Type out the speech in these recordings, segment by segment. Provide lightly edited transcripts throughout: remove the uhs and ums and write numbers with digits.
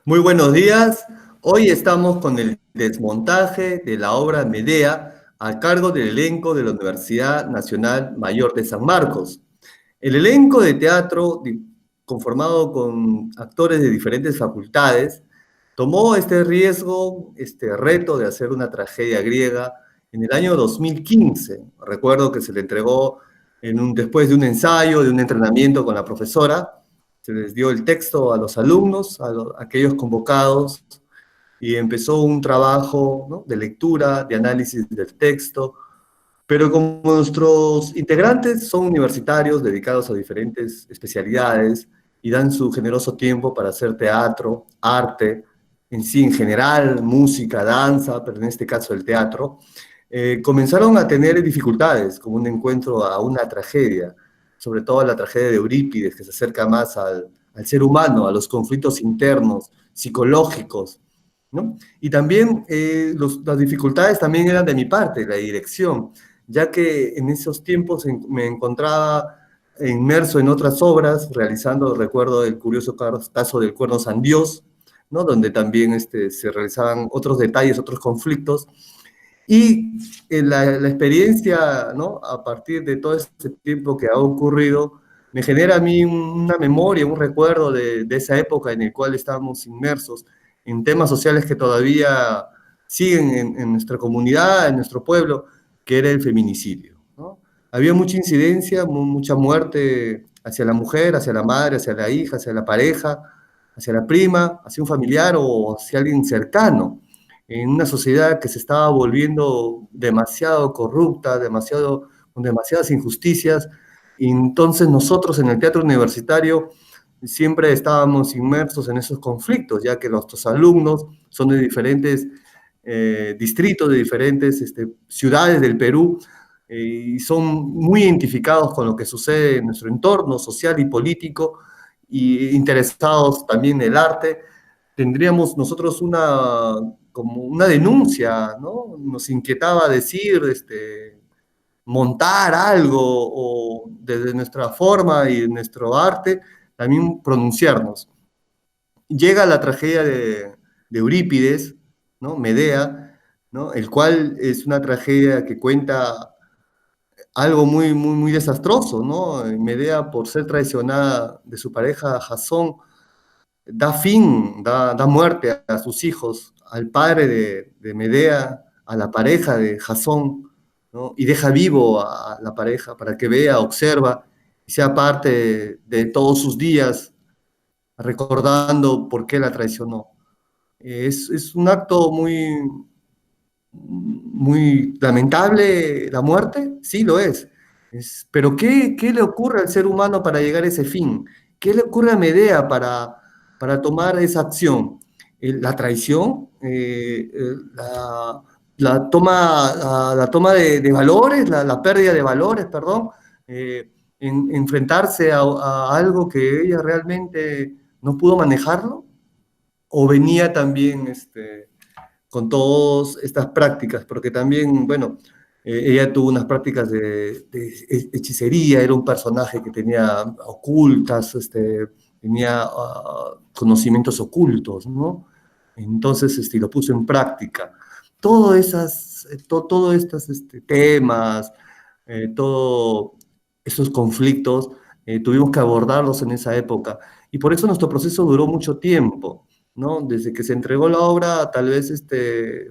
Muy buenos días. Hoy estamos con el desmontaje de la obra Medea a cargo del elenco de la Universidad Nacional Mayor de San Marcos. El elenco de teatro, conformado con actores de diferentes facultades, tomó este riesgo, este reto de hacer una tragedia griega en el año 2015. Recuerdo que se le entregó después de un ensayo, de un entrenamiento con la profesora, se les dio el texto a los alumnos, a aquellos convocados, y empezó un trabajo, ¿no?, de lectura, de análisis del texto, pero como nuestros integrantes son universitarios dedicados a diferentes especialidades y dan su generoso tiempo para hacer teatro, arte, en sí en general, música, danza, pero en este caso el teatro, comenzaron a tener dificultades, como un encuentro a una tragedia, sobre todo a la tragedia de Eurípides, que se acerca más al ser humano, a los conflictos internos, psicológicos, ¿no? Y también las dificultades también eran de mi parte, la dirección, ya que en esos tiempos me encontraba inmerso en otras obras, realizando, recuerdo el curioso caso del Cuerno San Dios, ¿no?, donde también se realizaban otros detalles, otros conflictos, y la experiencia, ¿no?, a partir de todo este tiempo que ha ocurrido, me genera a mí una memoria, un recuerdo de esa época en la cual estábamos inmersos en temas sociales que todavía siguen en nuestra comunidad, en nuestro pueblo, que era el feminicidio, ¿no? Había mucha incidencia, mucha muerte hacia la mujer, hacia la madre, hacia la hija, hacia la pareja, hacia la prima, hacia un familiar o hacia alguien cercano, en una sociedad que se estaba volviendo demasiado corrupta, con demasiadas injusticias, y entonces nosotros en el teatro universitario siempre estábamos inmersos en esos conflictos, ya que nuestros alumnos son de diferentes distritos, de diferentes ciudades del Perú, y son muy identificados con lo que sucede en nuestro entorno social y político, y interesados también en el arte. Tendríamos nosotros como una denuncia, ¿no? Nos inquietaba decir, montar algo, o desde nuestra forma y nuestro arte, también pronunciarnos. Llega la tragedia de Eurípides, ¿no?, Medea, ¿no?, el cual es una tragedia que cuenta algo muy, muy, muy desastroso, ¿no? Medea, por ser traicionada de su pareja Jasón, da muerte a sus hijos, al padre de Medea, a la pareja de Jasón, ¿no?, y deja vivo a la pareja para que vea, observa y sea parte de todos sus días, recordando por qué la traicionó. Es un acto muy lamentable, la muerte, sí lo es. Pero ¿qué le ocurre al ser humano para llegar a ese fin? ¿Qué le ocurre a Medea para tomar esa acción? La traición, la toma de valores, la pérdida de valores, perdón, enfrentarse a algo que ella realmente no pudo manejarlo, o venía también con todas estas prácticas, porque también, bueno, ella tuvo unas prácticas de hechicería, era un personaje que tenía ocultas, tenía conocimientos ocultos, ¿no? Entonces, lo puso en práctica. Todos estos temas, todos esos conflictos, tuvimos que abordarlos en esa época. Y por eso nuestro proceso duró mucho tiempo, ¿no? Desde que se entregó la obra, tal vez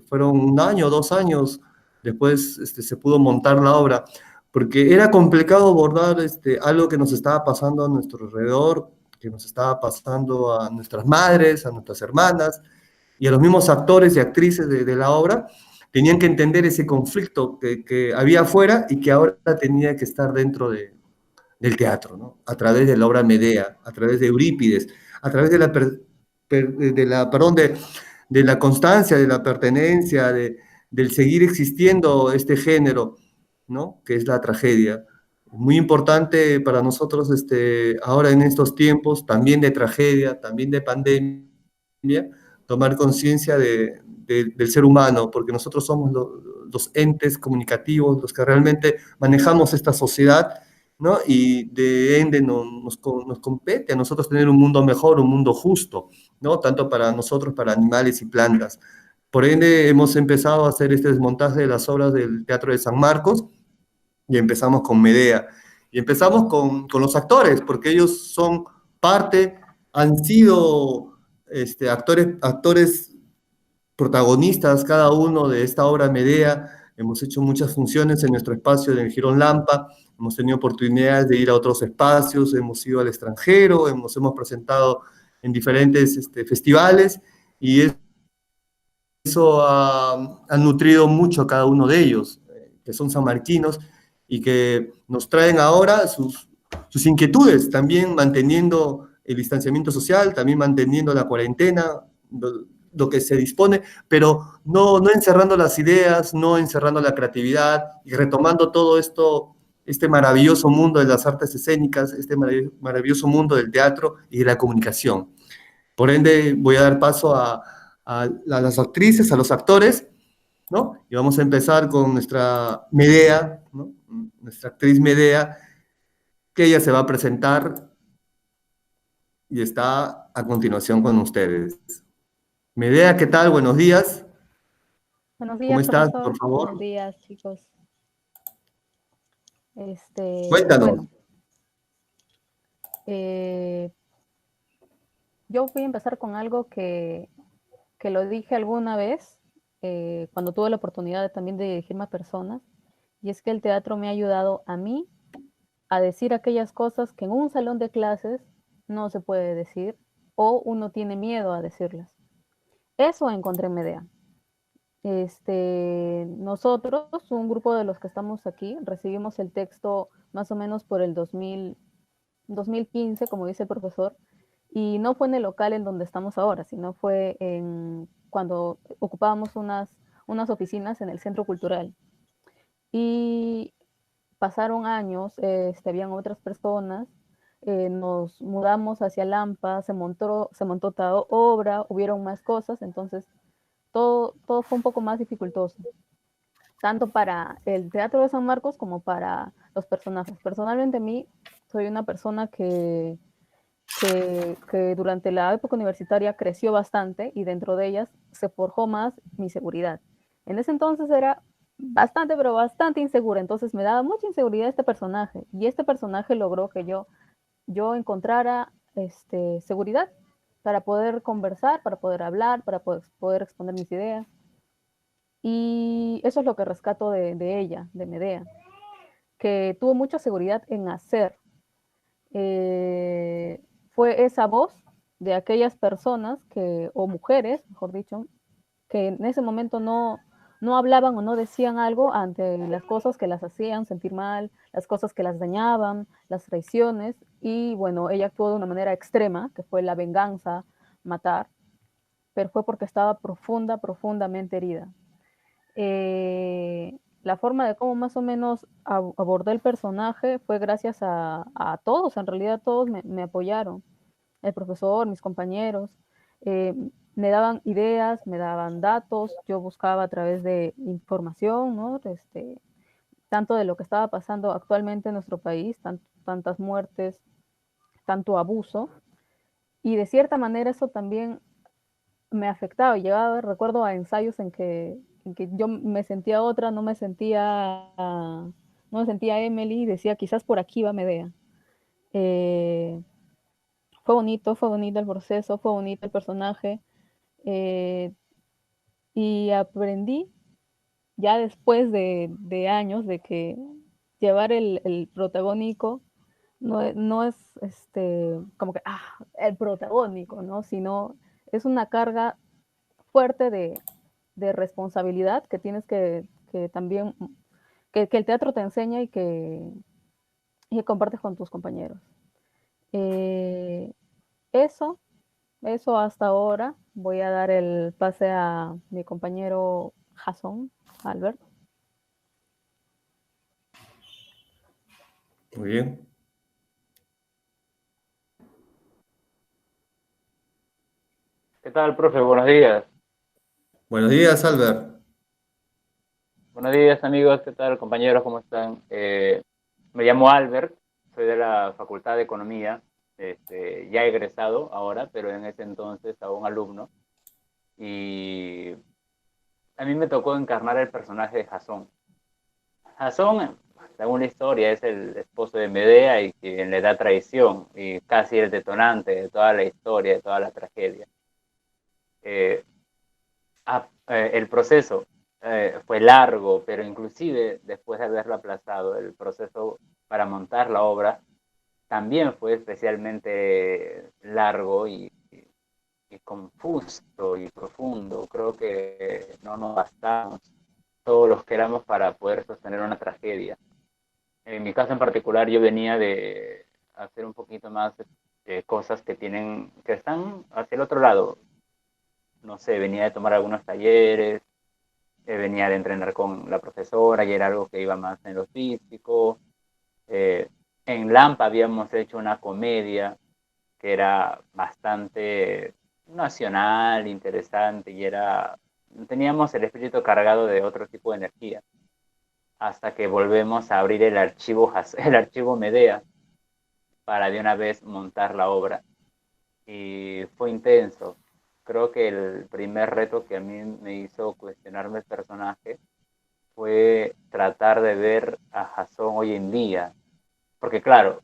fueron un año, 2 años, después se pudo montar la obra, porque era complicado abordar algo que nos estaba pasando a nuestro alrededor, que nos estaba pasando a nuestras madres, a nuestras hermanas, y a los mismos actores y actrices de la obra, tenían que entender ese conflicto que había afuera y que ahora tenía que estar dentro del teatro, ¿no? A través de la obra Medea, a través de Eurípides, a través de la constancia, de la pertenencia, del seguir existiendo este género, ¿no?, que es la tragedia. Muy importante para nosotros ahora en estos tiempos, también de tragedia, también de pandemia, tomar conciencia del ser humano, porque nosotros somos los entes comunicativos, los que realmente manejamos esta sociedad, ¿no? Y de ende nos compete a nosotros tener un mundo mejor, un mundo justo, ¿no? Tanto para nosotros, para animales y plantas. Por ende, hemos empezado a hacer este desmontaje de las obras del Teatro de San Marcos y empezamos con Medea. Y empezamos con los actores, porque ellos son parte, han sido actores protagonistas cada uno de esta obra Medea. Hemos hecho muchas funciones en nuestro espacio del Girón Lampa, hemos tenido oportunidades de ir a otros espacios, hemos ido al extranjero, hemos presentado en diferentes festivales y eso ha nutrido mucho a cada uno de ellos, que son sanmarquinos y que nos traen ahora sus inquietudes, también manteniendo el distanciamiento social, también manteniendo la cuarentena, lo que se dispone, pero no encerrando las ideas, no encerrando la creatividad y retomando todo esto, este maravilloso mundo de las artes escénicas, este maravilloso mundo del teatro y de la comunicación. Por ende, voy a dar paso a las actrices, a los actores, ¿no? Y vamos a empezar con nuestra Medea, ¿no? Nuestra actriz Medea, que ella se va a presentar y está a continuación con ustedes. Medea, ¿qué tal? Buenos días. Buenos ¿Cómo días, estás, por profesor. Buenos favor? días, chicos. Cuéntanos. Bueno, eh, yo voy a empezar con algo que lo dije alguna vez, cuando tuve la oportunidad también de dirigirme a personas, y es que el teatro me ha ayudado a mí a decir aquellas cosas que en un salón de clases no se puede decir o uno tiene miedo a decirlas. Eso encontré en Medea. Nosotros, un grupo de los que estamos aquí, recibimos el texto más o menos por el 2015, como dice el profesor, y no fue en el local en donde estamos ahora, sino fue cuando ocupábamos unas oficinas en el Centro Cultural. Y pasaron años, habían otras personas, nos mudamos hacia Lampa, se montó toda obra, hubieron más cosas, entonces todo fue un poco más dificultoso, tanto para el Teatro de San Marcos como para los personajes. Personalmente a mí soy una persona que durante la época universitaria creció bastante y dentro de ellas se forjó más mi seguridad. En ese entonces era bastante, pero bastante insegura, entonces me daba mucha inseguridad este personaje y este personaje logró que yo encontrara seguridad para poder conversar, para poder hablar, para poder exponer mis ideas. Y eso es lo que rescato de ella, de Medea, que tuvo mucha seguridad en hacer. Eh, Fue esa voz de aquellas personas o mujeres, mejor dicho, que en ese momento no hablaban o no decían algo ante las cosas que las hacían sentir mal, las cosas que las dañaban, las traiciones, y bueno, ella actuó de una manera extrema, que fue la venganza, matar, pero fue porque estaba profundamente herida. La forma de cómo más o menos abordé el personaje fue gracias a todos, en realidad todos me apoyaron, el profesor, mis compañeros, eh, me daban ideas, me daban datos, yo buscaba a través de información, ¿no? Tanto de lo que estaba pasando actualmente en nuestro país, tantas muertes, tanto abuso, y de cierta manera eso también me afectaba. Llegaba, recuerdo, a ensayos en que yo me sentía otra, no me sentía Emily, y decía, quizás por aquí va Medea. Eh, fue bonito el proceso, fue bonito el personaje, eh, y aprendí ya después de años de que llevar el protagónico no es como que, el protagónico, ¿no? Sino es una carga fuerte de responsabilidad que tienes que también, que el teatro te enseña y que compartes con tus compañeros. Eh, eso, eso hasta ahora. Voy a dar el pase a mi compañero Jason, Albert. Muy bien. ¿Qué tal, profe? Buenos días. Buenos días, Albert. Buenos días, amigos. ¿Qué tal, compañeros? ¿Cómo están? Me llamo Albert, soy de la Facultad de Economía ya egresado ahora, pero en ese entonces aún alumno. Y a mí me tocó encarnar el personaje de Jasón. Jasón, según la historia, es el esposo de Medea y quien le da traición y casi el detonante de toda la historia, de toda la tragedia. El proceso fue largo, pero inclusive después de haberlo aplazado, el proceso para montar la obra también fue especialmente largo y confuso y profundo. Creo que no nos bastamos todos los que éramos para poder sostener una tragedia. En mi caso en particular, yo venía de hacer un poquito más cosas que están hacia el otro lado. No sé, venía de tomar algunos talleres, venía de entrenar con la profesora y era algo que iba más en lo físico. En Lampa habíamos hecho una comedia que era bastante nacional, interesante y teníamos el espíritu cargado de otro tipo de energía hasta que volvemos a abrir el archivo Medea para de una vez montar la obra. Y fue intenso. Creo que el primer reto que a mí me hizo cuestionarme el personaje fue tratar de ver a Jasón hoy en día. Porque claro,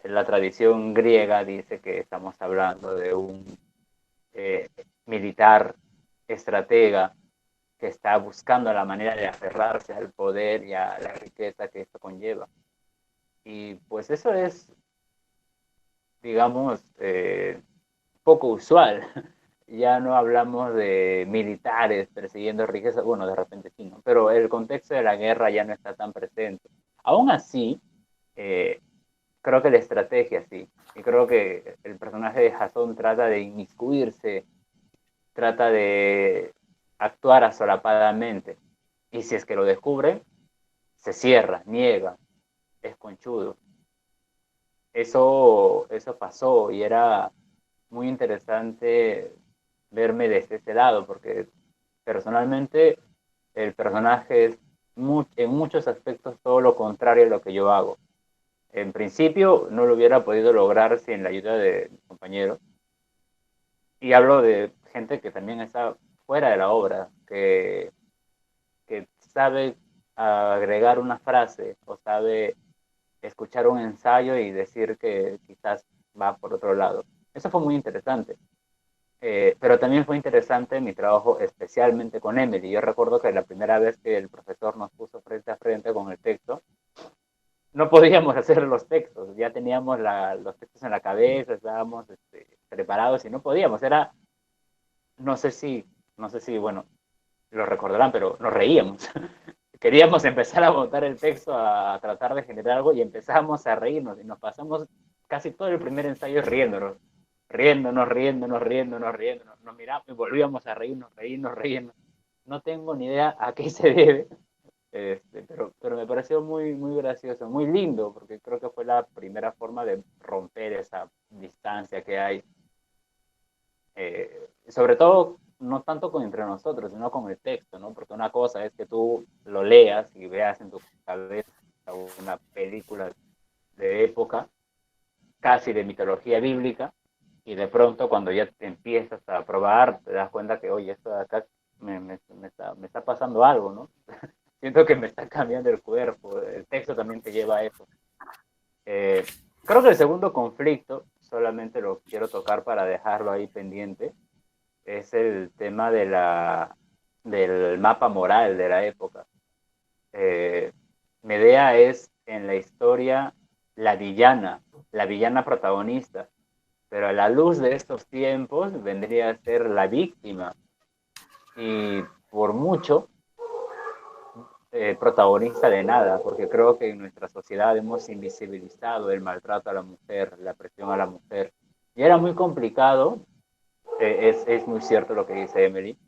la tradición griega dice que estamos hablando de un militar estratega que está buscando la manera de aferrarse al poder y a la riqueza que esto conlleva. Y pues eso es, digamos, poco usual. Ya no hablamos de militares persiguiendo riqueza, bueno, de repente sí, ¿no? Pero el contexto de la guerra ya no está tan presente. Aún así, creo que la estrategia sí, y creo que el personaje de Jasón trata de inmiscuirse, trata de actuar asolapadamente, y si es que lo descubre, se cierra, niega, es conchudo. Eso pasó y era muy interesante verme desde ese lado, porque personalmente el personaje es en muchos aspectos todo lo contrario a lo que yo hago. En principio no lo hubiera podido lograr sin la ayuda de mis compañeros. Y hablo de gente que también está fuera de la obra, que sabe agregar una frase o sabe escuchar un ensayo y decir que quizás va por otro lado. Eso fue muy interesante. Pero también fue interesante mi trabajo especialmente con Emily. Yo recuerdo que la primera vez que el profesor nos puso frente a frente con el texto, no podíamos hacer los textos, ya teníamos los textos en la cabeza, estábamos preparados y no podíamos. No sé si, bueno, lo recordarán, pero nos reíamos. Queríamos empezar a montar el texto, a tratar de generar algo y empezamos a reírnos y nos pasamos casi todo el primer ensayo riéndonos, nos miramos y volvíamos a reírnos. No tengo ni idea a qué se debe, pero me pareció muy, muy gracioso, muy lindo, porque creo que fue la primera forma de romper esa distancia que hay, sobre todo no tanto entre nosotros, sino con el texto, ¿no? Porque una cosa es que tú lo leas y veas en tu cabeza una película de época, casi de mitología bíblica, y de pronto cuando ya te empiezas a probar, te das cuenta que, oye, esto de acá me está pasando algo, ¿no? Siento que me está cambiando el cuerpo, el texto también te lleva a eso. Eh, Creo que el segundo conflicto, solamente lo quiero tocar para dejarlo ahí pendiente, es el tema del mapa moral de la época. Medea es en la historia la villana protagonista, pero a la luz de estos tiempos vendría a ser la víctima y por mucho protagonista de nada, porque creo que en nuestra sociedad hemos invisibilizado el maltrato a la mujer, la presión a la mujer. Y era muy complicado, es muy cierto lo que dice Emily,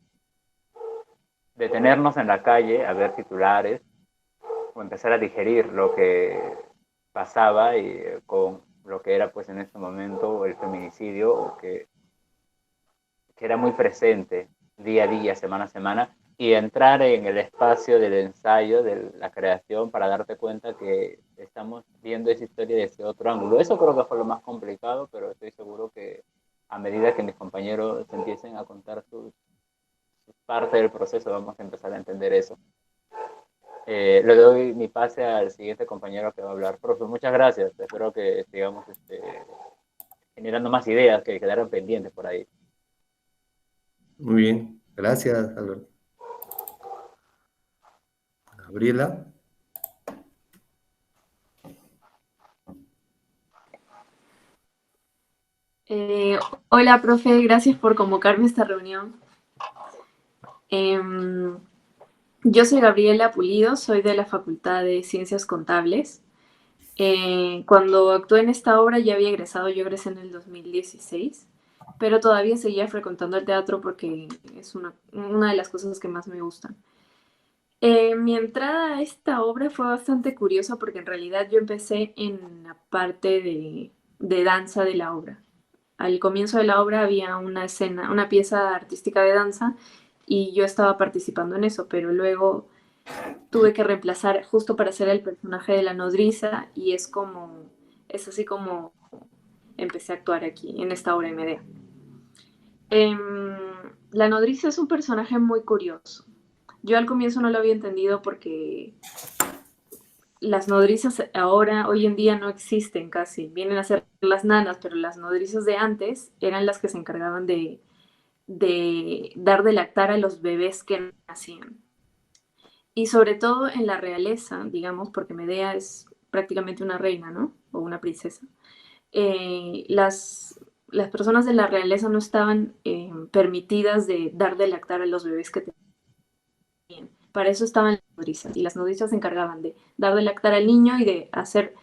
detenernos en la calle a ver titulares o empezar a digerir lo que pasaba y con lo que era pues en este momento el feminicidio, que era muy presente día a día, semana a semana, y entrar en el espacio del ensayo, de la creación, para darte cuenta que estamos viendo esa historia desde otro ángulo. Eso creo que fue lo más complicado, pero estoy seguro que a medida que mis compañeros empiecen a contar sus parte del proceso, vamos a empezar a entender eso. Le doy mi pase al siguiente compañero que va a hablar. Profe, muchas gracias. Espero que sigamos generando más ideas que quedaron pendientes por ahí. Muy bien, gracias, Alberto. Gabriela. Hola, profe, gracias por convocarme a esta reunión. Yo soy Gabriela Pulido, soy de la Facultad de Ciencias Contables. Cuando actué en esta obra ya había egresado, yo egresé en el 2016, pero todavía seguía frecuentando el teatro porque es una de las cosas que más me gustan. Mi entrada a esta obra fue bastante curiosa porque en realidad yo empecé en la parte de danza de la obra. Al comienzo de la obra había una escena, una pieza artística de danza y yo estaba participando en eso, pero luego tuve que reemplazar justo para hacer el personaje de la nodriza y es así como empecé a actuar aquí en esta obra de Medea. La nodriza es un personaje muy curioso. Yo al comienzo no lo había entendido porque las nodrizas ahora, hoy en día no existen casi. Vienen a ser las nanas, pero las nodrizas de antes eran las que se encargaban de dar de lactar a los bebés que nacían. Y sobre todo en la realeza, digamos, porque Medea es prácticamente una reina, ¿no? O una princesa. Las personas de la realeza no estaban permitidas de dar de lactar a los bebés que tenían. Para eso estaban las nodrizas. Y las nodrizas se encargaban de dar de lactar al niño y de hacer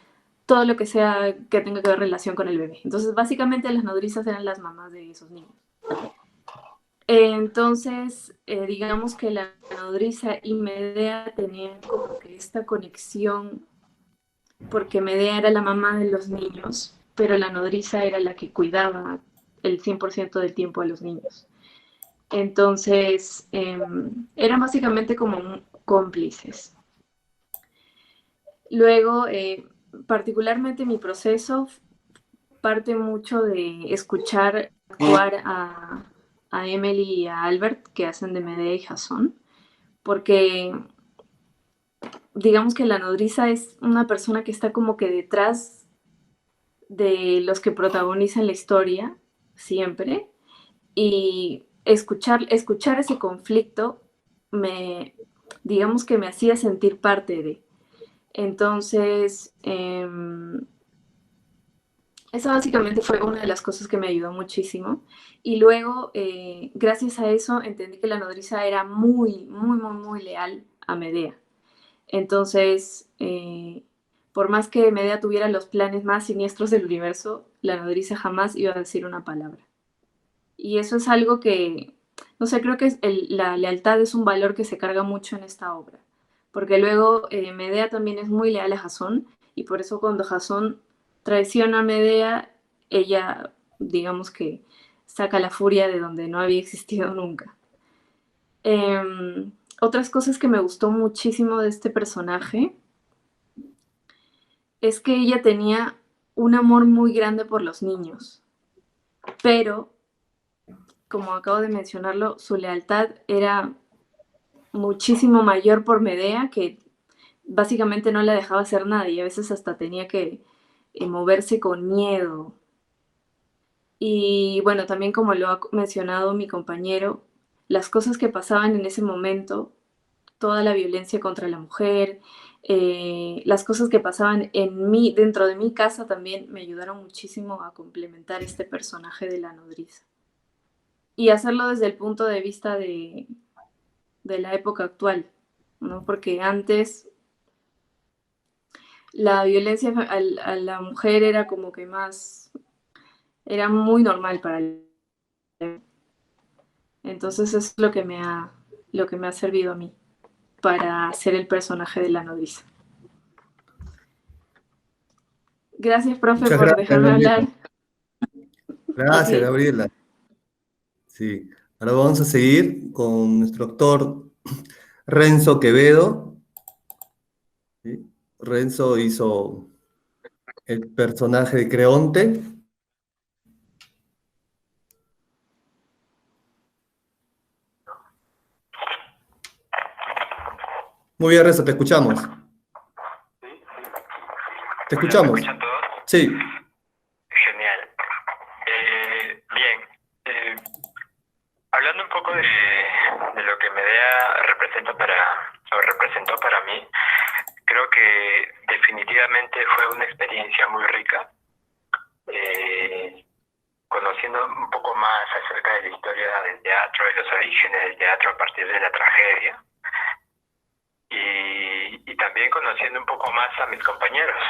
todo lo que sea que tenga que ver relación con el bebé. Entonces, básicamente las nodrizas eran las mamás de esos niños. Entonces, digamos que la nodriza y Medea tenían como que esta conexión, porque Medea era la mamá de los niños, pero la nodriza era la que cuidaba el 100% del tiempo a los niños. Entonces, eran básicamente como cómplices. Luego, particularmente mi proceso parte mucho de escuchar actuar a Emily y a Albert, que hacen de Medea y Jasón, porque digamos que la nodriza es una persona que está como que detrás de los que protagonizan la historia, siempre, y escuchar ese conflicto digamos que me hacía sentir parte de. Entonces, esa básicamente fue una de las cosas que me ayudó muchísimo. Y luego, gracias a eso, entendí que la nodriza era muy, muy, muy, muy leal a Medea. Entonces, por más que Medea tuviera los planes más siniestros del universo, la nodriza jamás iba a decir una palabra. Y eso es algo que, no sé, creo que la lealtad es un valor que se carga mucho en esta obra. Porque luego Medea también es muy leal a Jasón, y por eso cuando Jasón traiciona a Medea, ella, digamos que saca la furia de donde no había existido nunca. Otras cosas que me gustó muchísimo de este personaje es que ella tenía un amor muy grande por los niños, pero, como acabo de mencionarlo, su lealtad era muchísimo mayor por Medea, que básicamente no la dejaba hacer nada y a veces hasta tenía que moverse con miedo. Y bueno, también como lo ha mencionado mi compañero, las cosas que pasaban en ese momento, toda la violencia contra la mujer, las cosas que pasaban dentro de mi casa también me ayudaron muchísimo a complementar este personaje de la nodriza. Y hacerlo desde el punto de vista de la época actual, ¿no? Porque antes la violencia a la mujer era como que era muy normal para él. Entonces eso es lo que me ha servido a mí para ser el personaje de la nodriza. Gracias, profe, Muchas por gracias, dejarme Gabriela. hablar. Gracias, Ok. Gabriela. Sí, ahora vamos a seguir con nuestro actor Renzo Quevedo, ¿sí? Renzo hizo el personaje de Creonte. Muy bien, Renzo, te escuchamos. Te Hola, ¿me escuchamos. escuchan todos? Sí. Genial. Bien, hablando un poco de lo que Medea representó para mí, creo que definitivamente fue una experiencia muy rica. Conociendo un poco más acerca de la historia del teatro, de los orígenes del teatro a partir de la tragedia, y también conociendo un poco más a mis compañeros,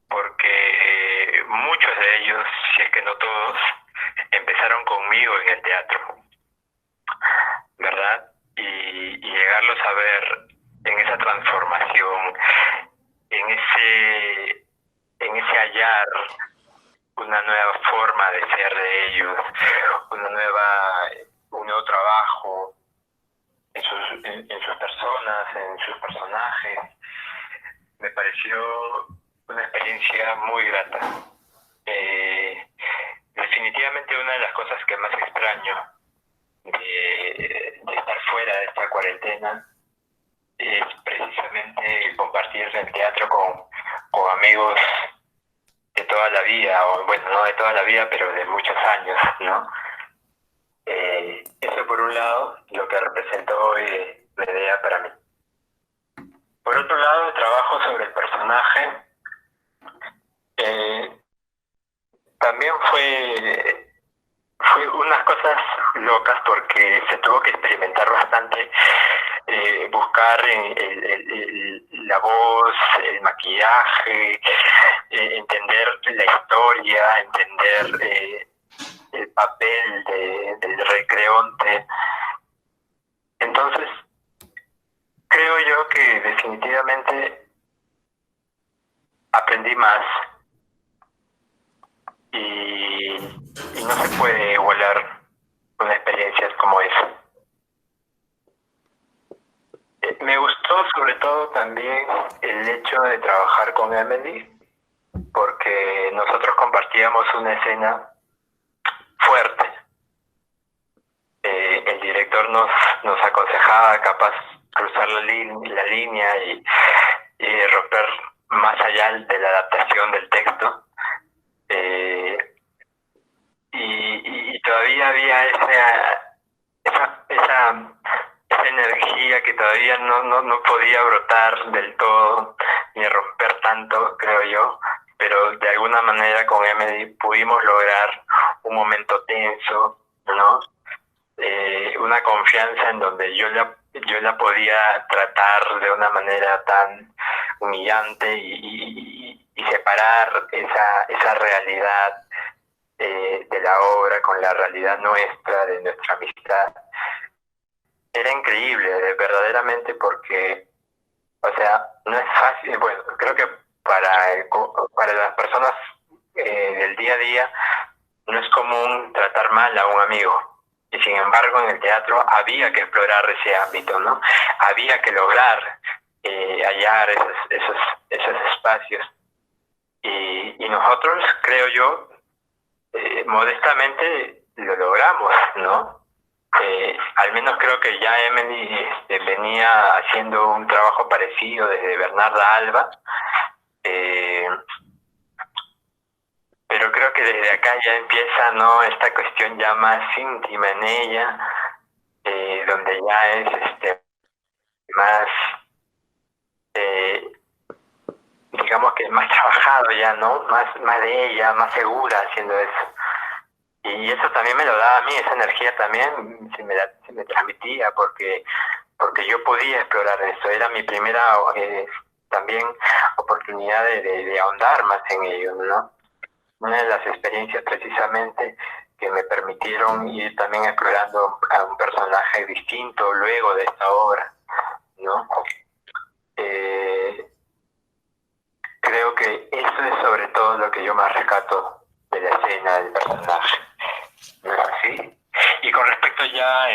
porque muchos de ellos, si es que no todos, empezaron conmigo en el teatro, ¿verdad? Y llegarlos a ver en esa transformación, en ese hallar una nueva forma de ser de ellos, un nuevo trabajo en sus personas, en sus personajes, me pareció una experiencia muy grata. Definitivamente una de las cosas que más extraño de estar fuera de esta cuarentena es precisamente el compartir el teatro con amigos de toda la vida, o bueno, no de toda la vida, pero de muchos años, ¿no? Eso por un lado, lo que representó Medea para mí. Por otro lado, el trabajo sobre el personaje también fue unas cosas locas porque se tuvo que experimentar bastante, buscar la voz, el maquillaje, entender la historia, entender el papel del rey Creonte. Entonces, creo yo que definitivamente aprendí más y no se puede igualar con experiencias como esa. Me gustó sobre todo también el hecho de trabajar con Emily, porque nosotros compartíamos una escena fuerte. El director nos aconsejaba capaz cruzar la línea y romper más allá de la adaptación del texto. Y todavía había esa energía que todavía no podía brotar del todo ni romper tanto, creo yo, pero de alguna manera con Emily pudimos lograr un momento tenso, ¿no? Una confianza en donde yo la podía tratar de una manera tan humillante y separar esa realidad de la obra con la realidad nuestra, de nuestra amistad. Era increíble, verdaderamente, porque, o sea, no es fácil. Bueno, creo que para las personas del día a día no es común tratar mal a un amigo. Y sin embargo, en el teatro había que explorar ese ámbito, ¿no? Había que lograr hallar esos espacios. Y nosotros, creo yo, modestamente lo logramos, ¿no? Al menos creo que ya Emily venía haciendo un trabajo parecido desde Bernarda Alba, pero creo que desde acá ya empieza, ¿no?, esta cuestión ya más íntima en ella, donde ya es más, digamos que más trabajado ya, ¿no? Más de ella, más segura haciendo eso. Y eso también me lo daba a mí, esa energía también se me transmitía porque yo podía explorar eso. Era mi primera también oportunidad de ahondar más en ello, ¿no? Una de las experiencias precisamente que me permitieron ir también explorando a un personaje distinto luego de esta obra, ¿no? Creo que eso es sobre todo lo que yo más rescato de la escena, del personaje. ¿No es así? Y con respecto ya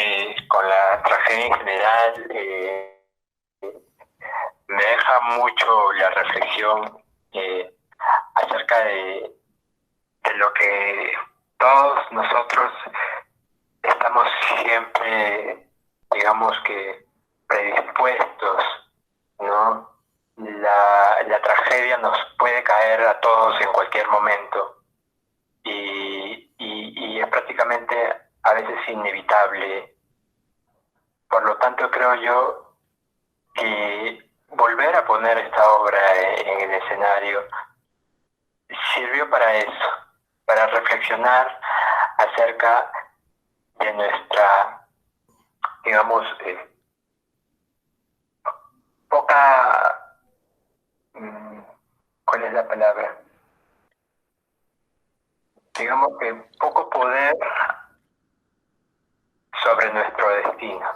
con la tragedia en general me deja mucho la reflexión acerca de lo que todos nosotros estamos siempre, digamos que, predispuestos, ¿no? La tragedia nos puede caer a todos en cualquier momento y es prácticamente a veces inevitable. Por lo tanto, creo yo que volver a poner esta obra en el escenario sirvió para eso, para reflexionar acerca de nuestra, digamos, poca, ¿cuál es la palabra? Digamos que poco poder sobre nuestro destino.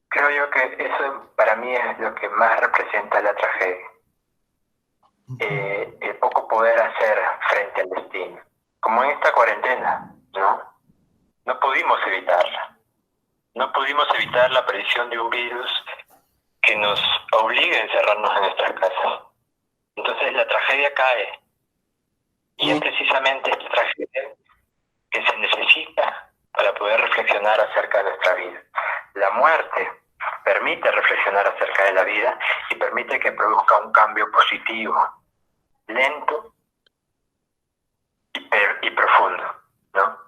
Creo yo que eso para mí es lo que más representa la tragedia. El poco poder hacer frente al destino. Como en esta cuarentena, ¿no? No pudimos evitarla. No pudimos evitar la aparición de un virus que nos obliga a encerrarnos en nuestras casas. Entonces la tragedia cae. Y es precisamente esta tragedia que se necesita para poder reflexionar acerca de nuestra vida. La muerte permite reflexionar acerca de la vida y permite que produzca un cambio positivo, lento y profundo, ¿no?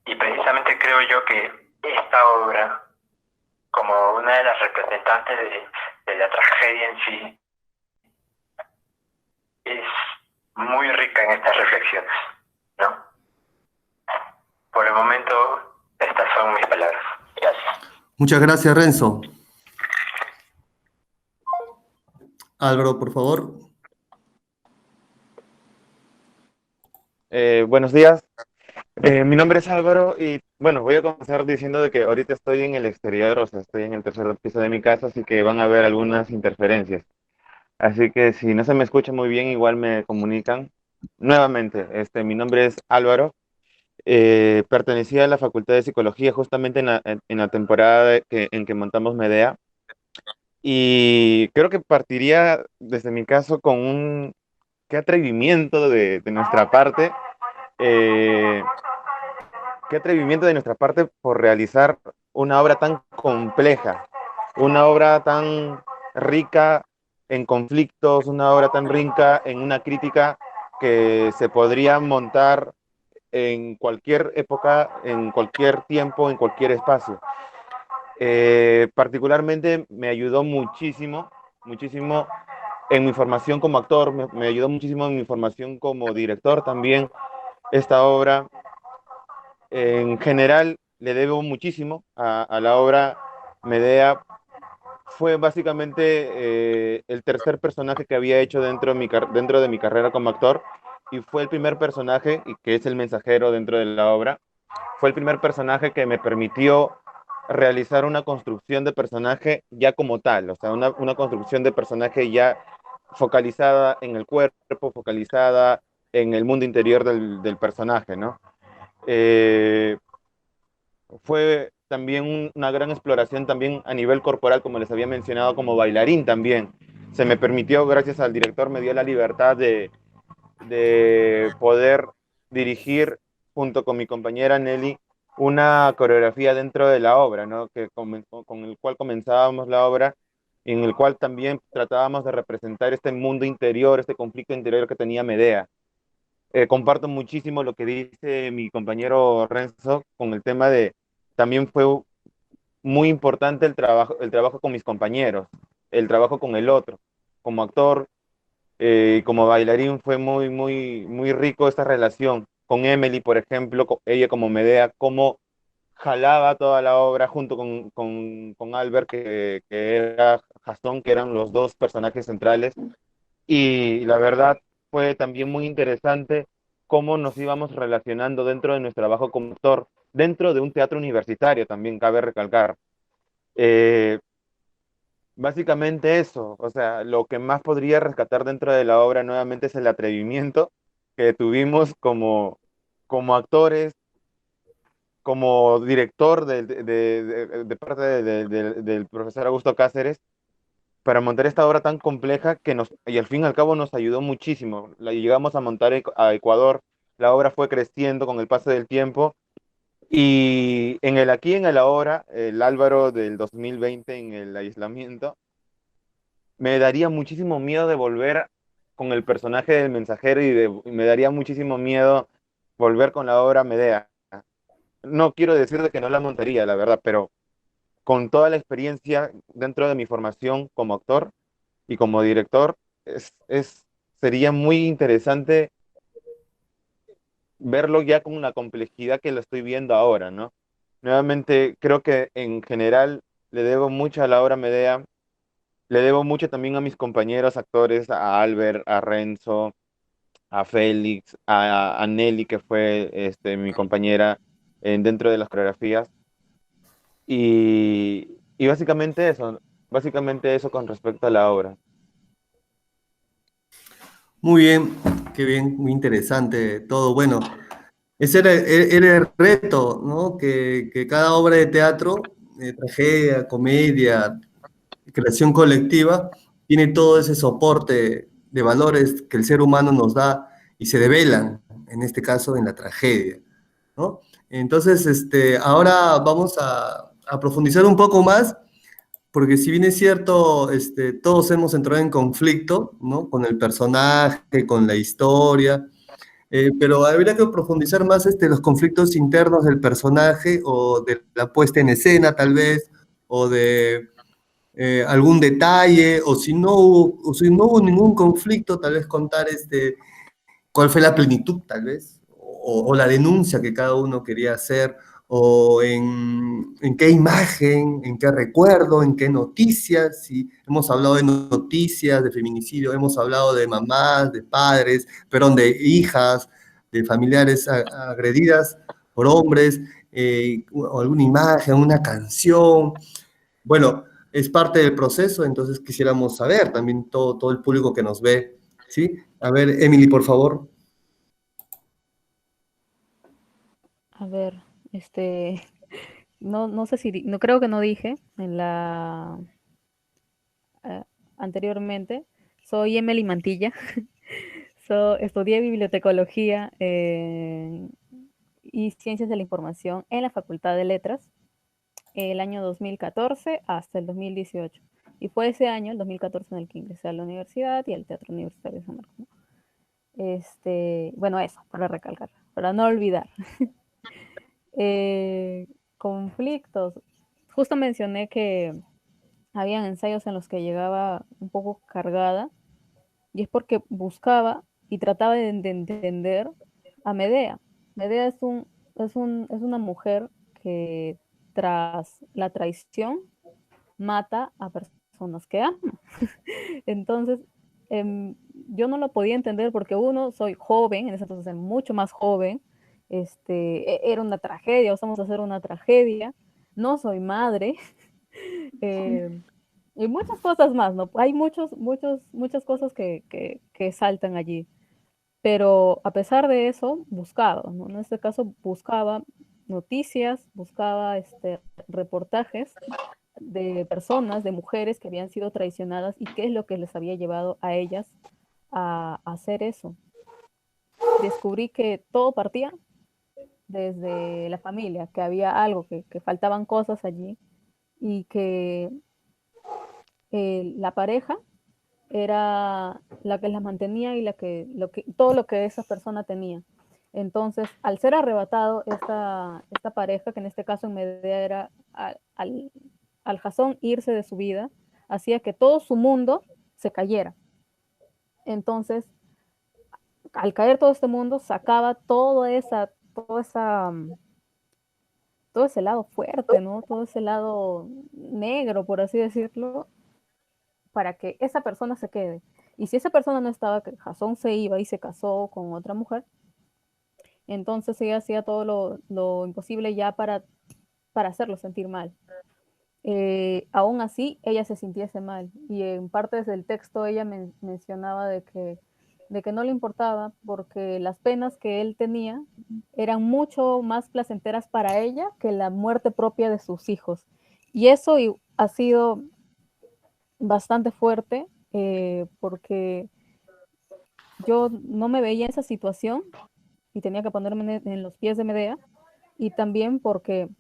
Y precisamente creo yo que esta obra, como una de las representantes de la tragedia en sí, es muy rica en estas reflexiones, ¿no? Por el momento, estas son mis palabras. Gracias. Muchas gracias, Renzo. Álvaro, por favor. Buenos días. Mi nombre es Álvaro y bueno, voy a comenzar diciendo de que ahorita estoy en el exterior, o sea, estoy en el tercer piso de mi casa, así que van a haber algunas interferencias. Así que si no se me escucha muy bien, igual me comunican. Nuevamente, mi nombre es Álvaro. Pertenecía a la Facultad de Psicología justamente en la temporada en que montamos Medea. Y creo que partiría desde mi caso con un qué atrevimiento de nuestra parte. Qué atrevimiento de nuestra parte por realizar una obra tan compleja, una obra tan rica en conflictos, una obra tan rica en una crítica que se podría montar en cualquier época, en cualquier tiempo, en cualquier espacio. Particularmente me ayudó muchísimo, muchísimo en mi formación como actor, me ayudó muchísimo en mi formación como director también esta obra. En general, le debo muchísimo a la obra Medea. Fue básicamente el tercer personaje que había hecho dentro de mi carrera como actor y fue el primer personaje, y que es el mensajero dentro de la obra, fue el primer personaje que me permitió realizar una construcción de personaje ya como tal, o sea, una construcción de personaje ya focalizada en el cuerpo, focalizada en el mundo interior del personaje, ¿no? Fue también una gran exploración también a nivel corporal, como les había mencionado, como bailarín también. Se me permitió, gracias al director, me dio la libertad de poder dirigir junto con mi compañera Nelly una coreografía dentro de la obra, ¿no? Con el cual comenzábamos la obra y en el cual también tratábamos de representar este mundo interior, este conflicto interior que tenía Medea. Comparto muchísimo lo que dice mi compañero Renzo con el tema de, también fue muy importante el trabajo con mis compañeros, el trabajo con el otro. Como actor, como bailarín fue muy, muy, muy rico esta relación. Con Emily, por ejemplo, ella como Medea, cómo jalaba toda la obra junto con Albert, que era Jasón, que eran los dos personajes centrales. Y la verdad fue también muy interesante cómo nos íbamos relacionando dentro de nuestro trabajo como actor, dentro de un teatro universitario también, cabe recalcar. Eh, Básicamente eso, o sea, lo que más podría rescatar dentro de la obra nuevamente es el atrevimiento que tuvimos como actores, como director de parte del profesor Augusto Cáceres, para montar esta obra tan compleja y al fin y al cabo nos ayudó muchísimo. La llegamos a montar a Ecuador, la obra fue creciendo con el paso del tiempo y en el aquí, en el ahora, el Álvaro del 2020 en el aislamiento, me daría muchísimo miedo de volver con el personaje del mensajero y me daría muchísimo miedo volver con la obra Medea. No quiero decir de que no la montaría, la verdad, pero con toda la experiencia dentro de mi formación como actor y como director, sería muy interesante verlo ya con la complejidad que lo estoy viendo ahora, ¿no? Nuevamente, creo que en general le debo mucho a la obra Medea, le debo mucho también a mis compañeros actores, a Albert, a Renzo, a Félix, a Nelly, que fue mi compañera dentro de las coreografías. Y básicamente eso con respecto a la obra. Muy bien, qué bien, muy interesante todo. Bueno, ese era el reto, ¿no? Que cada obra de teatro, tragedia, comedia, creación colectiva, tiene todo ese soporte de valores que el ser humano nos da y se develan, en este caso, en la tragedia, ¿no? Entonces, ahora vamos a profundizar un poco más, porque si bien es cierto, todos hemos entrado en conflicto, ¿no? Con el personaje, con la historia, pero habría que profundizar más los conflictos internos del personaje o de la puesta en escena, tal vez, o de algún detalle, o si no hubo ningún conflicto, tal vez contar cuál fue la plenitud, tal vez, o la denuncia que cada uno quería hacer, o en qué imagen, en qué recuerdo, en qué noticias. Si hemos hablado de noticias, de feminicidio, hemos hablado de mamás, de padres, perdón, de hijas, de familiares agredidas por hombres, o alguna imagen, una canción. Bueno, es parte del proceso, entonces quisiéramos saber también todo el público que nos ve, ¿sí? A ver, Emily, por favor. A ver, no sé si, no creo que no dije en la eh, anteriormente. Soy Emily Mantilla. Estudié bibliotecología y ciencias de la información en la Facultad de Letras el año 2014 hasta el 2018. Y fue ese año, el 2014, en el que ingresé a la universidad y al Teatro Universitario de San Marcos, ¿no? Bueno, eso, para recalcar, para no olvidar. Conflictos. Justo mencioné que habían ensayos en los que llegaba un poco cargada, y es porque buscaba y trataba de entender a Medea. Medea es una mujer que tras la traición mata a personas que ama. Entonces, yo no lo podía entender porque uno, soy joven, en ese entonces mucho más joven, era una tragedia, vamos a hacer una tragedia, no soy madre, y muchas cosas más, ¿no? Hay muchas cosas que saltan allí, pero a pesar de eso, buscaba, ¿no? En este caso buscaba noticias, buscaba reportajes de personas, de mujeres que habían sido traicionadas y qué es lo que les había llevado a ellas a hacer eso. Descubrí que todo partía desde la familia, que había algo, que faltaban cosas allí y que la pareja era la que las mantenía y todo lo que esa persona tenía. Entonces, al ser arrebatado esta pareja, que en este caso en Medea era al Jasón irse de su vida, hacía que todo su mundo se cayera. Entonces, al caer todo este mundo, sacaba todo ese lado fuerte, ¿no? Todo ese lado negro, por así decirlo, para que esa persona se quede. Y si esa persona no estaba, que Jasón se iba y se casó con otra mujer, entonces ella hacía todo lo imposible ya para hacerlo sentir mal. Aún así, ella se sintiese mal. Y en partes del texto ella mencionaba de que de que no le importaba porque las penas que él tenía eran mucho más placenteras para ella que la muerte propia de sus hijos. Y eso ha sido bastante fuerte porque yo no me veía en esa situación y tenía que ponerme en los pies de Medea, y también porque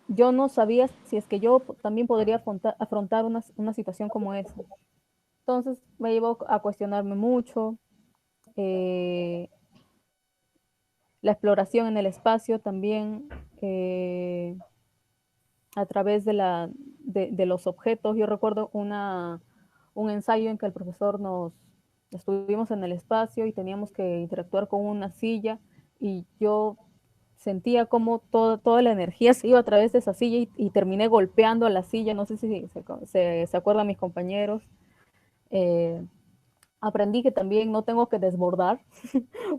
yo no sabía si es que yo también podría afrontar una situación como esa. Entonces me llevó a cuestionarme mucho, la exploración en el espacio también, a través de los objetos. Yo recuerdo un ensayo en que el profesor estuvimos en el espacio y teníamos que interactuar con una silla, y yo sentía como toda la energía se iba a través de esa silla, y terminé golpeando a la silla. No sé si se acuerdan mis compañeros. Eh, Aprendí que también no tengo que desbordar,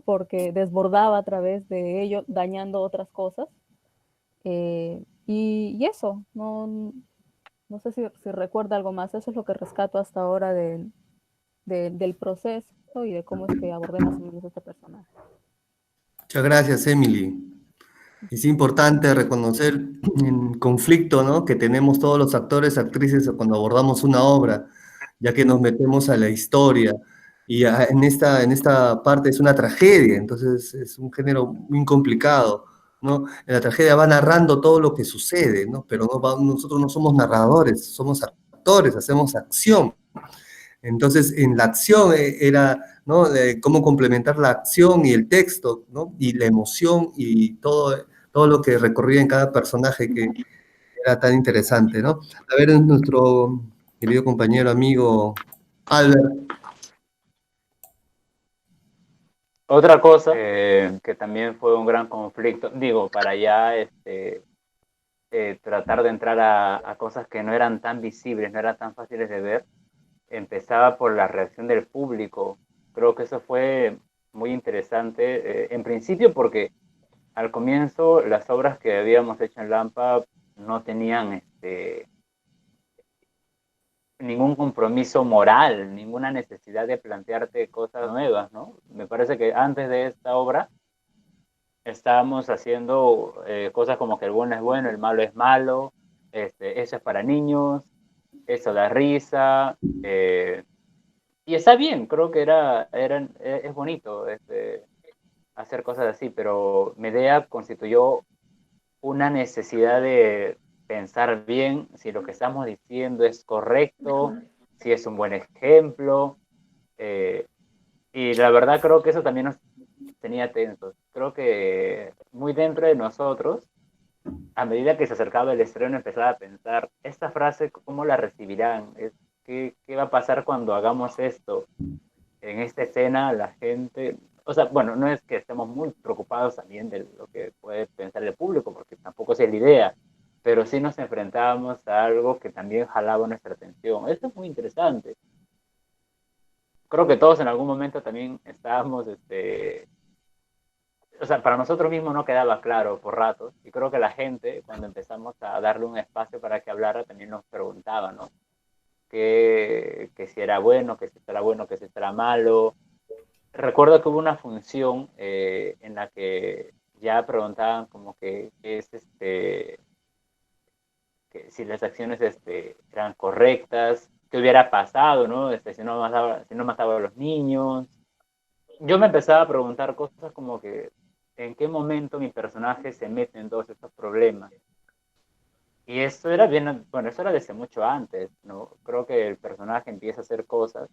porque desbordaba a través de ello, dañando otras cosas. Y eso, no sé si recuerda algo más. Eso es lo que rescato hasta ahora del proceso y de cómo es que abordé más o menos este personaje. Muchas gracias, Emily. Es importante reconocer el conflicto, ¿no?, que tenemos todos los actores, actrices cuando abordamos una obra, ya que nos metemos a la historia. Y en esta parte es una tragedia, entonces es un género muy complicado, ¿no? En la tragedia va narrando todo lo que sucede, ¿no? Pero nosotros no somos narradores, somos actores, hacemos acción. Entonces, en la acción era, ¿no?, cómo complementar la acción y el texto, ¿no?, y la emoción y todo lo que recorría en cada personaje, que era tan interesante, ¿no? A ver, nuestro querido compañero, amigo Albert. Otra cosa que también fue un gran conflicto, digo, para ya tratar de entrar a cosas que no eran tan visibles, no eran tan fáciles de ver, empezaba por la reacción del público. Creo que eso fue muy interesante, en principio porque al comienzo las obras que habíamos hecho en Lampa no tenían ningún compromiso moral, ninguna necesidad de plantearte cosas nuevas, ¿no? Me parece que antes de esta obra estábamos haciendo cosas como que el bueno es bueno, el malo es malo, eso es para niños, eso da risa, y está bien, creo que es bonito hacer cosas así, pero Medea constituyó una necesidad de pensar bien si lo que estamos diciendo es correcto, si es un buen ejemplo, y la verdad creo que eso también nos tenía tensos. Creo que muy dentro de nosotros, a medida que se acercaba el estreno, empezaba a pensar, esta frase, ¿cómo la recibirán? ¿Qué va a pasar cuando hagamos esto? En esta escena la gente, o sea, bueno, no es que estemos muy preocupados también de lo que puede pensar el público, porque tampoco es la idea, pero sí nos enfrentábamos a algo que también jalaba nuestra atención. Esto es muy interesante. Creo que todos en algún momento también estábamos, o sea, para nosotros mismos no quedaba claro por ratos, y creo que la gente, cuando empezamos a darle un espacio para que hablara, también nos preguntaba, ¿no? Que si era bueno, que si era bueno, que si era malo. Recuerdo que hubo una función en la que ya preguntaban como que es que si las acciones eran correctas, qué hubiera pasado, ¿no? Si no mataba a los niños. Yo me empezaba a preguntar cosas como que en qué momento mi personaje se mete en todos estos problemas. Y eso era bien, bueno, eso era desde mucho antes, ¿no? Creo que el personaje empieza a hacer cosas,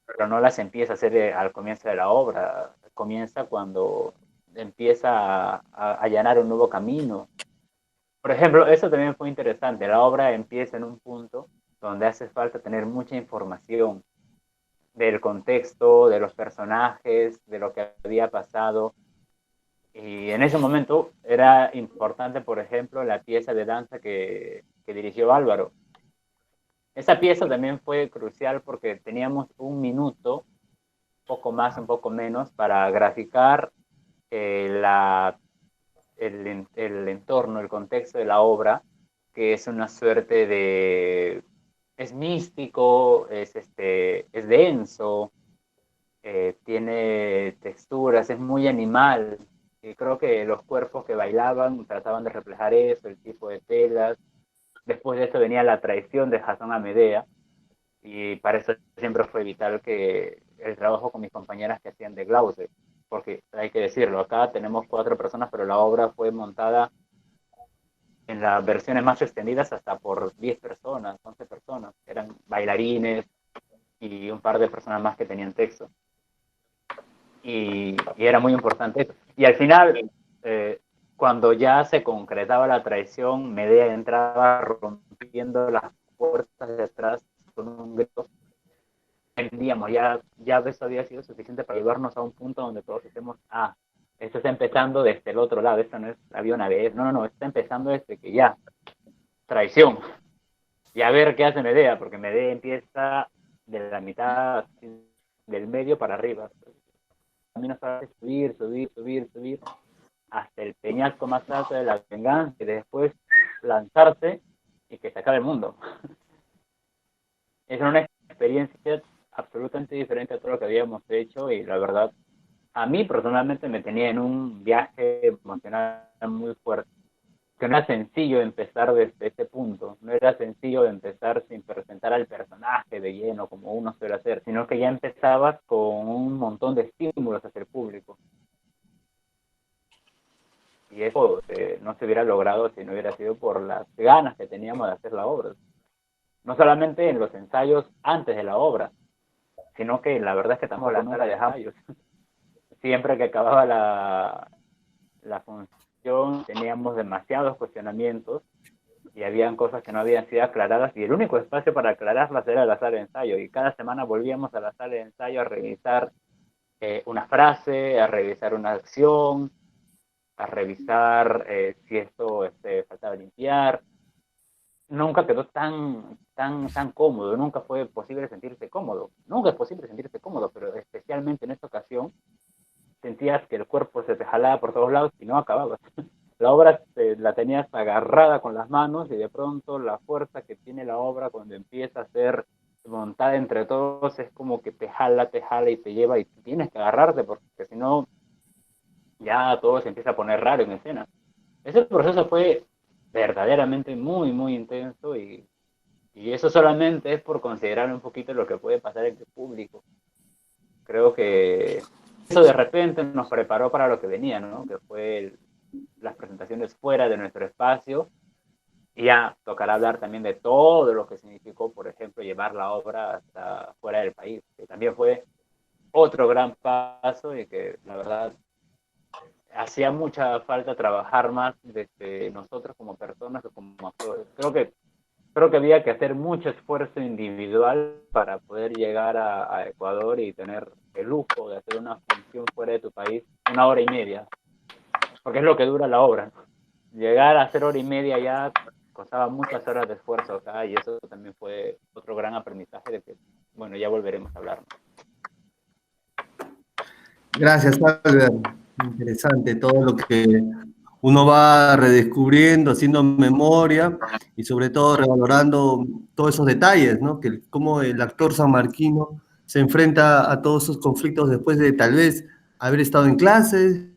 pero no las empieza a hacer al comienzo de la obra. Comienza cuando empieza a allanar un nuevo camino. Por ejemplo, eso también fue interesante. La obra empieza en un punto donde hace falta tener mucha información del contexto, de los personajes, de lo que había pasado. Y en ese momento era importante, por ejemplo, la pieza de danza que dirigió Álvaro. Esa pieza también fue crucial porque teníamos un minuto, poco más, un poco menos, para graficar el entorno, el contexto de la obra, que es una suerte es místico, es denso, tiene texturas, es muy animal. Y creo que los cuerpos que bailaban trataban de reflejar eso, el tipo de telas. Después de eso venía la traición de Jason a Medea, y para eso siempre fue vital que el trabajo con mis compañeras que hacían de Glauce, porque hay que decirlo, acá tenemos 4 personas, pero la obra fue montada en las versiones más extendidas hasta por 10 personas, 11 personas. Eran bailarines y un par de personas más que tenían texto. Y era muy importante eso. Y al final, cuando ya se concretaba la traición, Medea entraba rompiendo las puertas de atrás con un grito. Entendíamos, ya eso había sido suficiente para llevarnos a un punto donde todos estemos, esto está empezando desde el otro lado, esto no es había una vez, no, está empezando desde que ya, traición. Y a ver qué hace Medea, porque Medea empieza de la mitad del medio para arriba. También nos subir, hasta el peñasco más alto de la venganza, y después lanzarse y que se acabe el mundo. Es una experiencia absolutamente diferente a todo lo que habíamos hecho, y la verdad, a mí personalmente me tenía en un viaje emocional muy fuerte, que no era sencillo empezar desde ese punto, no era sencillo empezar sin presentar al personaje de lleno como uno suele hacer, sino que ya empezabas con un montón de estímulos hacia el público. Y eso no se hubiera logrado si no hubiera sido por las ganas que teníamos de hacer la obra. No solamente en los ensayos antes de la obra, sino que la verdad es que tampoco nunca dejamos ellos. Siempre que acababa la función teníamos demasiados cuestionamientos y habían cosas que no habían sido aclaradas, y el único espacio para aclararlas era la sala de ensayo, y cada semana volvíamos a la sala de ensayo a revisar una frase, a revisar una acción, a revisar si esto faltaba limpiar. Nunca quedó tan cómodo, nunca fue posible sentirse cómodo. Nunca es posible sentirse cómodo, pero especialmente en esta ocasión sentías que el cuerpo se te jalaba por todos lados y no acababas. La obra la tenías agarrada con las manos, y de pronto la fuerza que tiene la obra cuando empieza a ser montada entre todos es como que te jala y te lleva, y tienes que agarrarte, porque si no ya todo se empieza a poner raro en escena. Ese proceso fue verdaderamente muy, muy intenso, y eso solamente es por considerar un poquito lo que puede pasar en el público. Creo que eso de repente nos preparó para lo que venía, ¿no? Que fue las presentaciones fuera de nuestro espacio, y ya tocará hablar también de todo lo que significó, por ejemplo, llevar la obra hasta fuera del país, que también fue otro gran paso, y que la verdad hacía mucha falta trabajar más desde nosotros como personas o como actores. Creo que había que hacer mucho esfuerzo individual para poder llegar a Ecuador y tener el lujo de hacer una función fuera de tu país 1 hora y media, porque es lo que dura la obra. Llegar a hacer 1 hora y media ya costaba muchas horas de esfuerzo acá, y eso también fue otro gran aprendizaje de que, bueno, ya volveremos a hablar, ¿no? Gracias, Albert. Interesante todo lo que uno va redescubriendo, haciendo memoria y sobre todo revalorando todos esos detalles, ¿no? Que cómo el actor sanmarquino se enfrenta a todos esos conflictos después de tal vez haber estado en clases,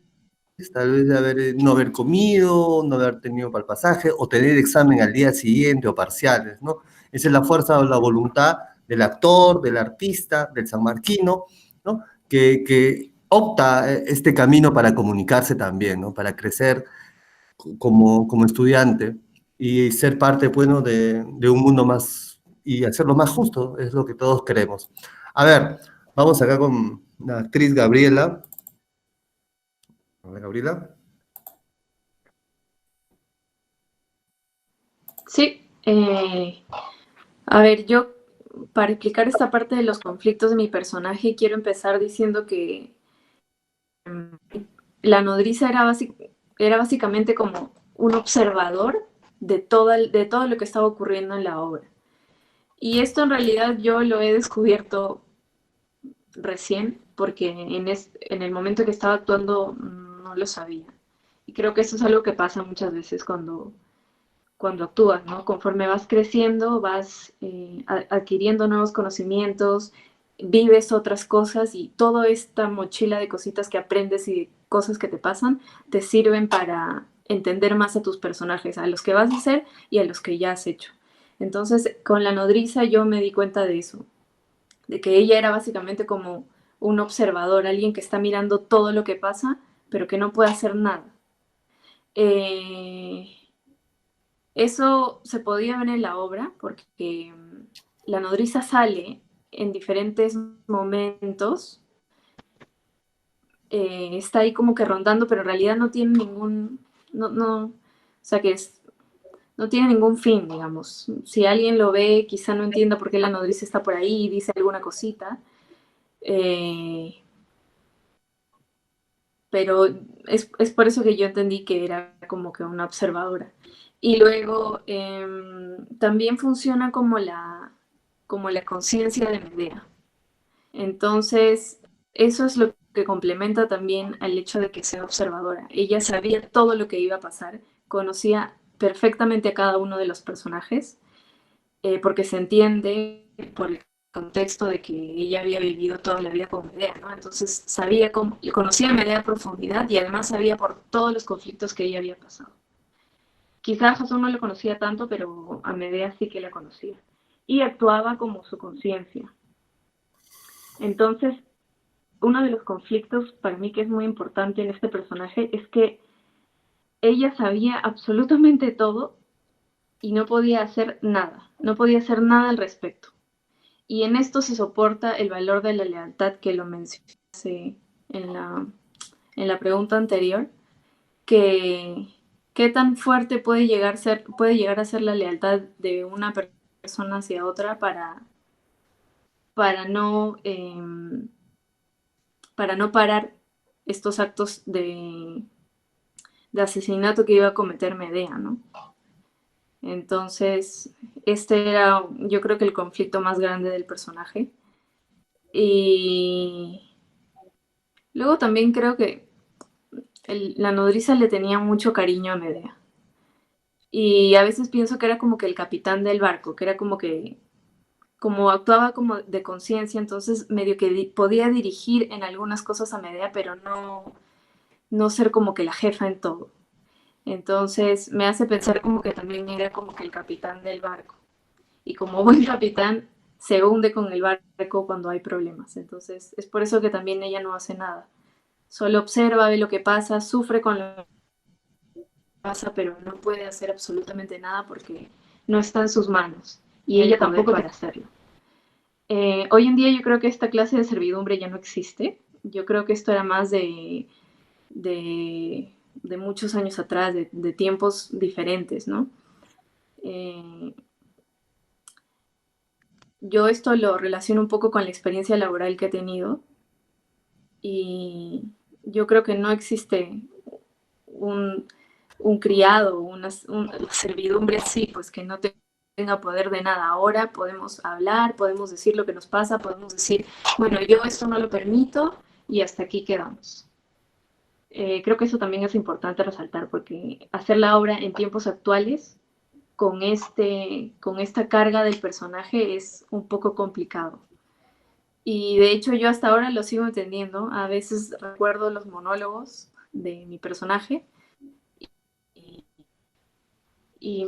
tal vez de no haber comido, no haber tenido para el pasaje, o tener examen al día siguiente o parciales, ¿no? Esa es la fuerza o la voluntad del actor, del artista, del sanmarquino, ¿no? Que opta este camino para comunicarse también, ¿no? Para crecer como estudiante y ser parte, bueno, de un mundo más y hacerlo más justo, es lo que todos queremos. A ver, vamos acá con la actriz Gabriela. Hola, Gabriela. Sí, a ver, yo para explicar esta parte de los conflictos de mi personaje quiero empezar diciendo que la nodriza era básicamente como un observador de todo lo que estaba ocurriendo en la obra. Y esto en realidad yo lo he descubierto recién, porque en el momento que estaba actuando no lo sabía. Y creo que eso es algo que pasa muchas veces cuando cuando actúas, ¿no? Conforme vas creciendo, vas adquiriendo nuevos conocimientos, vives otras cosas y toda esta mochila de cositas que aprendes y de cosas que te pasan te sirven para entender más a tus personajes, a los que vas a hacer y a los que ya has hecho. Entonces, con la nodriza yo me di cuenta de eso, de que ella era básicamente como un observador, alguien que está mirando todo lo que pasa, pero que no puede hacer nada. Eso se podía ver en la obra porque la nodriza sale en diferentes momentos, está ahí como que rondando, pero en realidad no tiene ningún, o sea que no tiene ningún fin, digamos. Si alguien lo ve, quizá no entienda por qué la nodriza está por ahí y dice alguna cosita, pero es por eso que yo entendí que era como que una observadora. Y luego también funciona como la conciencia de Medea. Entonces, eso es lo que complementa también al hecho de que sea observadora. Ella sabía todo lo que iba a pasar, conocía perfectamente a cada uno de los personajes, porque se entiende por el contexto de que ella había vivido toda la vida con Medea, ¿no? Entonces conocía a Medea a profundidad y además sabía por todos los conflictos que ella había pasado. Quizás a Jasón no lo conocía tanto, pero a Medea sí que la conocía. Y actuaba como su conciencia. Entonces, uno de los conflictos para mí que es muy importante en este personaje es que ella sabía absolutamente todo y no podía hacer nada, no podía hacer nada al respecto. Y en esto se soporta el valor de la lealtad que lo mencioné en la pregunta anterior, que qué tan fuerte puede llegar a ser la lealtad de una persona hacia otra para no parar estos actos de asesinato que iba a cometer Medea, ¿no? Entonces, este era, yo creo que el conflicto más grande del personaje. Y luego también creo que la nodriza le tenía mucho cariño a Medea. Y a veces pienso que era como que el capitán del barco, que era como actuaba como de conciencia, entonces medio que podía dirigir en algunas cosas a Medea, pero no ser como que la jefa en todo. Entonces me hace pensar como que también era como que el capitán del barco. Y como buen capitán se hunde con el barco cuando hay problemas. Entonces es por eso que también ella no hace nada. Solo observa, ve lo que pasa, sufre con lo que pasa, pero no puede hacer absolutamente nada porque no está en sus manos. Y ella tampoco para hacerlo. Hoy en día yo creo que esta clase de servidumbre ya no existe. Yo creo que esto era más de muchos años atrás, de tiempos diferentes, ¿no? Yo esto lo relaciono un poco con la experiencia laboral que he tenido y yo creo que no existe un criado, una servidumbre así, pues que no tenga poder de nada. Ahora podemos hablar, podemos decir lo que nos pasa, podemos decir, bueno, yo esto no lo permito y hasta aquí quedamos. Creo que eso también es importante resaltar porque hacer la obra en tiempos actuales con esta carga del personaje es un poco complicado. Y de hecho yo hasta ahora lo sigo entendiendo. A veces recuerdo los monólogos de mi personaje y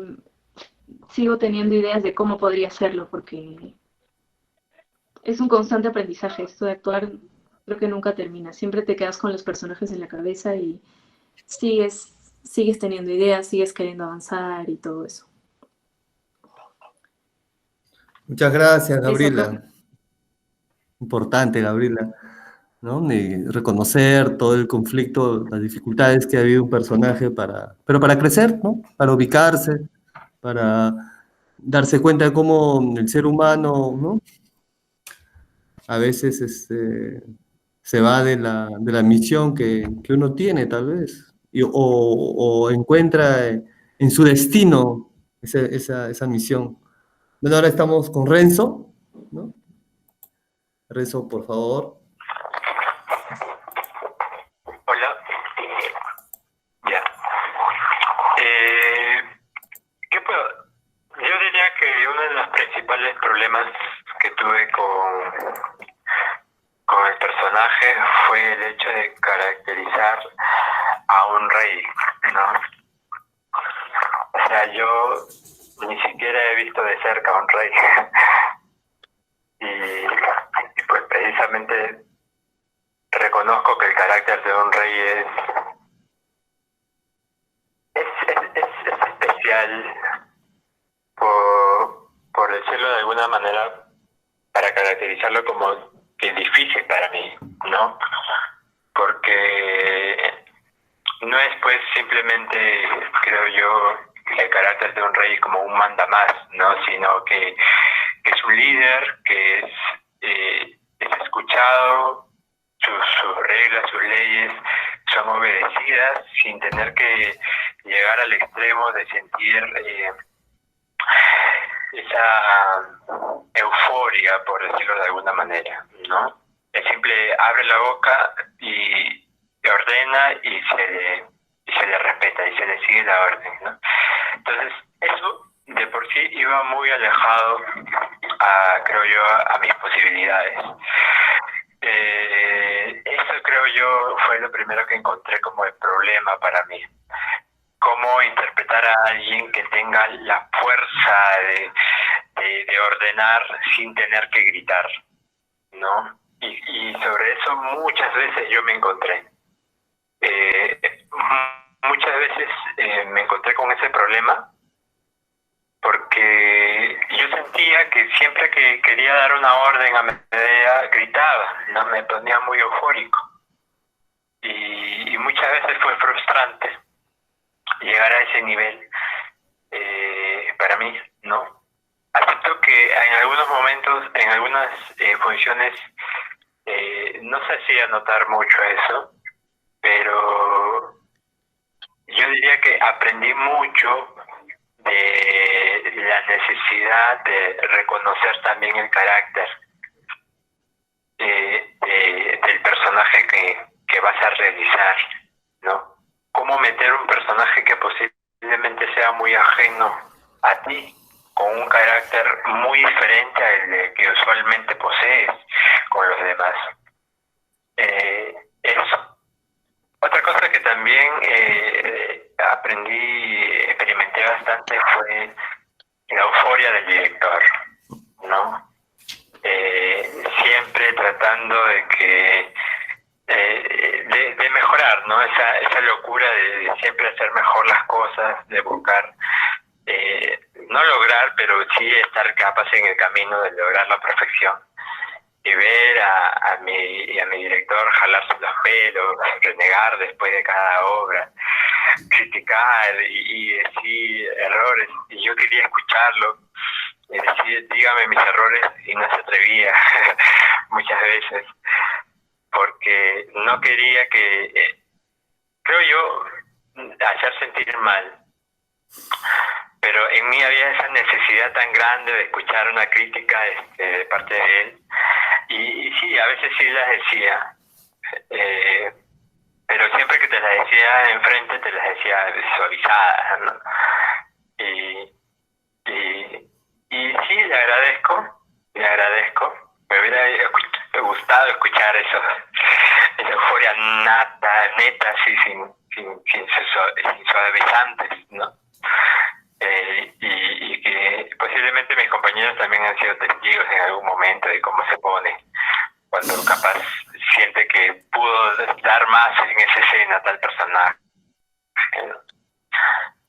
sigo teniendo ideas de cómo podría hacerlo porque es un constante aprendizaje. Esto de actuar creo que nunca termina. Siempre te quedas con los personajes en la cabeza y sigues teniendo ideas, sigues queriendo avanzar y todo eso. Muchas gracias, Eso creo que... Gabriela. Importante, Gabriela, ¿no? De reconocer todo el conflicto, las dificultades que ha habido un personaje pero para crecer, ¿no? Para ubicarse, para darse cuenta de cómo el ser humano, ¿no? A veces se va de la misión que uno tiene, tal vez, o encuentra en su destino esa misión. Bueno, ahora estamos con Renzo, ¿no? Renzo, por favor. Hola. Ya. ¿Qué personaje fue el hecho de caracterizar a un rey, ¿no? O sea, yo ni siquiera he visto de cerca a un rey. y pues precisamente reconozco que el carácter de un rey es especial, por decirlo de alguna manera, para caracterizarlo como que es difícil para mí, ¿no? Porque no es pues simplemente, creo yo, el carácter de un rey como un mandamás, ¿no? Sino que es un líder, que es escuchado, sus reglas, sus leyes son obedecidas sin tener que llegar al extremo de sentir esa euforia, por decirlo de alguna manera, ¿no? El simple abre la boca y ordena y se le respeta y se le sigue la orden, ¿no? Entonces, eso de por sí iba muy alejado creo yo, a mis posibilidades. Eso creo yo fue lo primero que encontré como el problema para mí. Cómo interpretar a alguien que tenga la fuerza de ordenar sin tener que gritar, ¿no? Y sobre eso muchas veces yo me encontré. Muchas veces me encontré con ese problema porque yo sentía que siempre que quería dar una orden a Medea gritaba, ¿no? Me ponía muy eufórico. Y muchas veces fue frustrante llegar a ese nivel para mí, ¿no? Acepto que en algunos momentos, en algunas funciones, no se hacía notar mucho eso, pero yo diría que aprendí mucho de la necesidad de reconocer también el carácter del personaje que vas a realizar, ¿no? Cómo meter un personaje que posiblemente sea muy ajeno a ti, con un carácter muy diferente al que usualmente posees con los demás. Eso. Otra cosa que también experimenté bastante fue la euforia del director, ¿no? Siempre tratando de mejorar, ¿no? Esa locura de siempre hacer mejor las cosas, de buscar, no lograr, pero sí estar capaz en el camino de lograr la perfección. Y ver a mi director jalarse los pelos, renegar después de cada obra, criticar y decir errores. Y yo quería escucharlo, y decir, dígame mis errores, y no se atrevía muchas veces, porque no quería creo yo, hacer sentir mal. Pero en mí había esa necesidad tan grande de escuchar una crítica de parte de él. Y sí, a veces sí las decía, pero siempre que te las decía enfrente, te las decía suavizadas, ¿no? Y sí, le agradezco. Me hubiera gustado escuchar esa euforia neta, así, sin suavizantes, ¿no? Y que posiblemente mis compañeros también han sido testigos en algún momento de cómo se pone cuando capaz siente que pudo dar más en esa escena tal personaje, ¿no?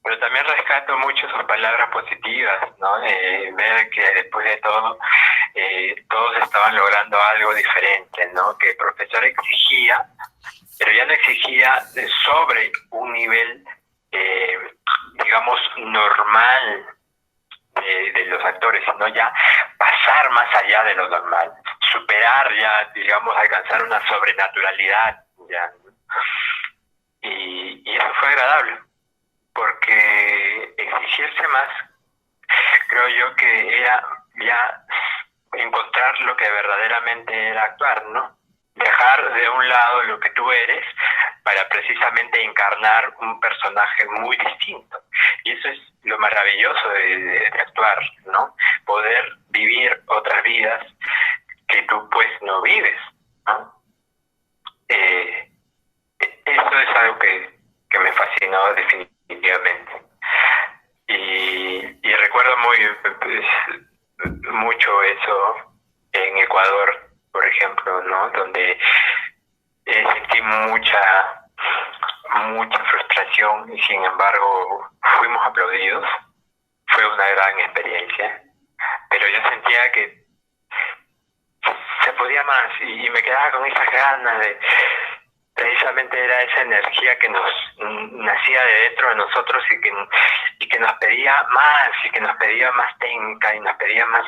Pero también rescato mucho sus palabras positivas, ¿no? Ver que después de todo todos estaban logrando algo diferente, ¿no? Que el profesor exigía, pero ya no exigía sobre un nivel digamos, normal de los actores, sino ya pasar más allá de lo normal, superar ya, digamos, alcanzar una sobrenaturalidad, ya. Y eso fue agradable, porque exigirse más, creo yo que era ya encontrar lo que verdaderamente era actuar, ¿no? Dejar de un lado lo que tú eres para precisamente encarnar un personaje muy distinto. Y eso es lo maravilloso de actuar, ¿no? Poder vivir otras vidas que tú pues no vives, ¿no? que me fascinó definitivamente. Y recuerdo mucho eso en Ecuador, por ejemplo, ¿no? Donde sentí mucha frustración y sin embargo fuimos aplaudidos. Fue una gran experiencia, pero yo sentía que se podía más y me quedaba con esas ganas de, precisamente era esa energía que nos nacía de dentro de nosotros y que nos pedía más y que nos pedía más técnica y nos pedía más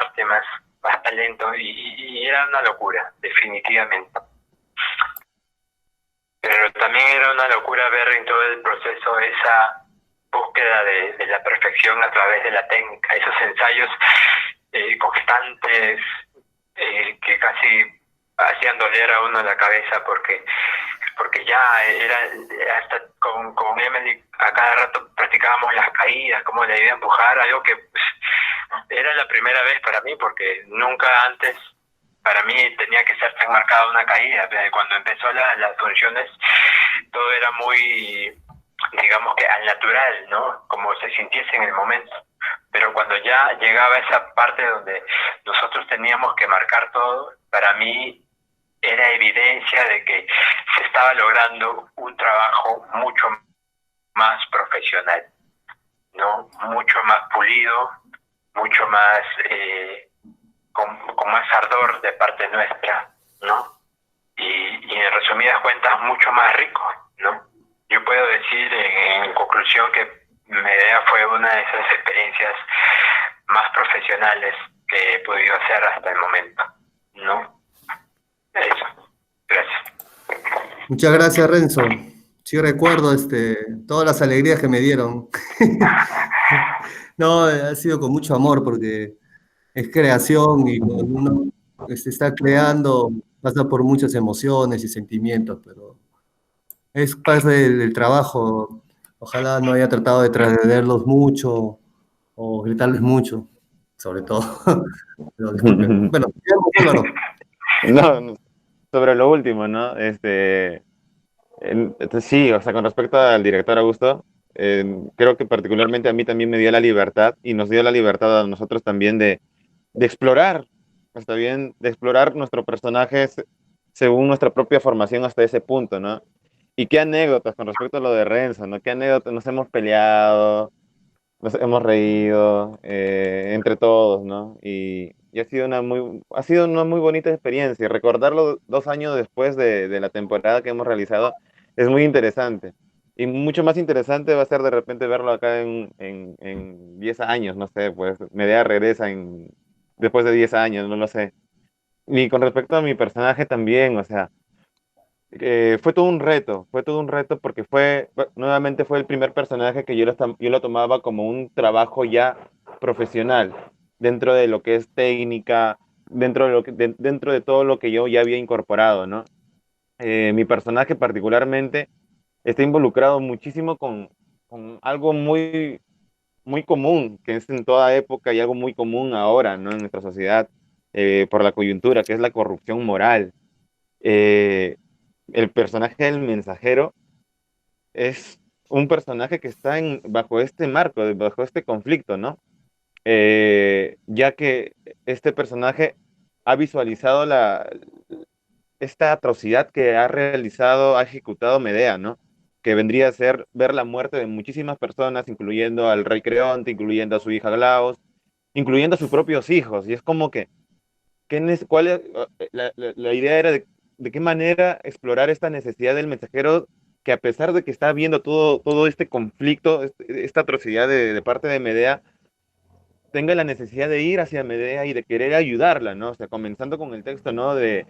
arte, más talento y era una locura, definitivamente. Pero también era una locura ver en todo el proceso esa búsqueda de la perfección a través de la técnica, esos ensayos constantes que casi hacían doler a uno la cabeza porque ya era hasta con Emily a cada rato practicábamos las caídas, cómo le iba a empujar, algo que pues, era la primera vez para mí porque nunca antes para mí tenía que ser tan marcada una caída. Cuando empezó las funciones todo era muy, digamos que al natural, ¿no? Como se sintiese en el momento. Pero cuando ya llegaba esa parte donde nosotros teníamos que marcar todo, para mí era evidencia de que se estaba logrando un trabajo mucho más profesional, ¿no? Mucho más pulido, mucho más con más ardor de parte nuestra, ¿no? Y en resumidas cuentas mucho más rico, ¿no? Yo puedo decir en conclusión que Medea fue una de esas experiencias más profesionales que he podido hacer hasta el momento, ¿no? Eso. Gracias. Muchas gracias, Renzo. Sí recuerdo todas las alegrías que me dieron. No, ha sido con mucho amor porque es creación y cuando uno está creando pasa por muchas emociones y sentimientos, pero es parte del trabajo. Ojalá no haya tratado de trascenderlos mucho o gritarles mucho, sobre todo. Pero disculpen. Bueno, sigamos, Álvaro. No, sobre lo último, ¿no? Sí, o sea, con respecto al director Augusto, creo que particularmente a mí también me dio la libertad y nos dio la libertad a nosotros también de explorar, está bien, de explorar nuestro personaje según nuestra propia formación hasta ese punto, ¿no? Y qué anécdotas con respecto a lo de Renzo, ¿no? Qué anécdotas nos hemos peleado, nos hemos reído entre todos, ¿no? Y ha sido una muy bonita experiencia. Recordarlo 2 años después de la temporada que hemos realizado es muy interesante. Y mucho más interesante va a ser de repente verlo acá en 10 años, no sé, pues Medea regresa después de 10 años, no lo sé. Y con respecto a mi personaje también, o sea, fue todo un reto porque nuevamente fue el primer personaje que yo lo tomaba como un trabajo ya profesional, dentro de lo que es técnica, dentro de todo lo que yo ya había incorporado, ¿no? Mi personaje particularmente está involucrado muchísimo con algo muy, muy común, que es en toda época y algo muy común ahora, ¿no? En nuestra sociedad, por la coyuntura, que es la corrupción moral. Eh, el personaje del mensajero es un personaje que está bajo este marco, bajo este conflicto, ¿no? Ya que este personaje ha visualizado esta atrocidad que ha ejecutado Medea, ¿no? Que vendría a ser ver la muerte de muchísimas personas, incluyendo al rey Creonte, incluyendo a su hija Glaos, incluyendo a sus propios hijos. Y es como que la idea era de qué manera explorar esta necesidad del mensajero que a pesar de que está viendo todo este conflicto, esta atrocidad de parte de Medea, tenga la necesidad de ir hacia Medea y de querer ayudarla, ¿no? O sea, comenzando con el texto, ¿no? De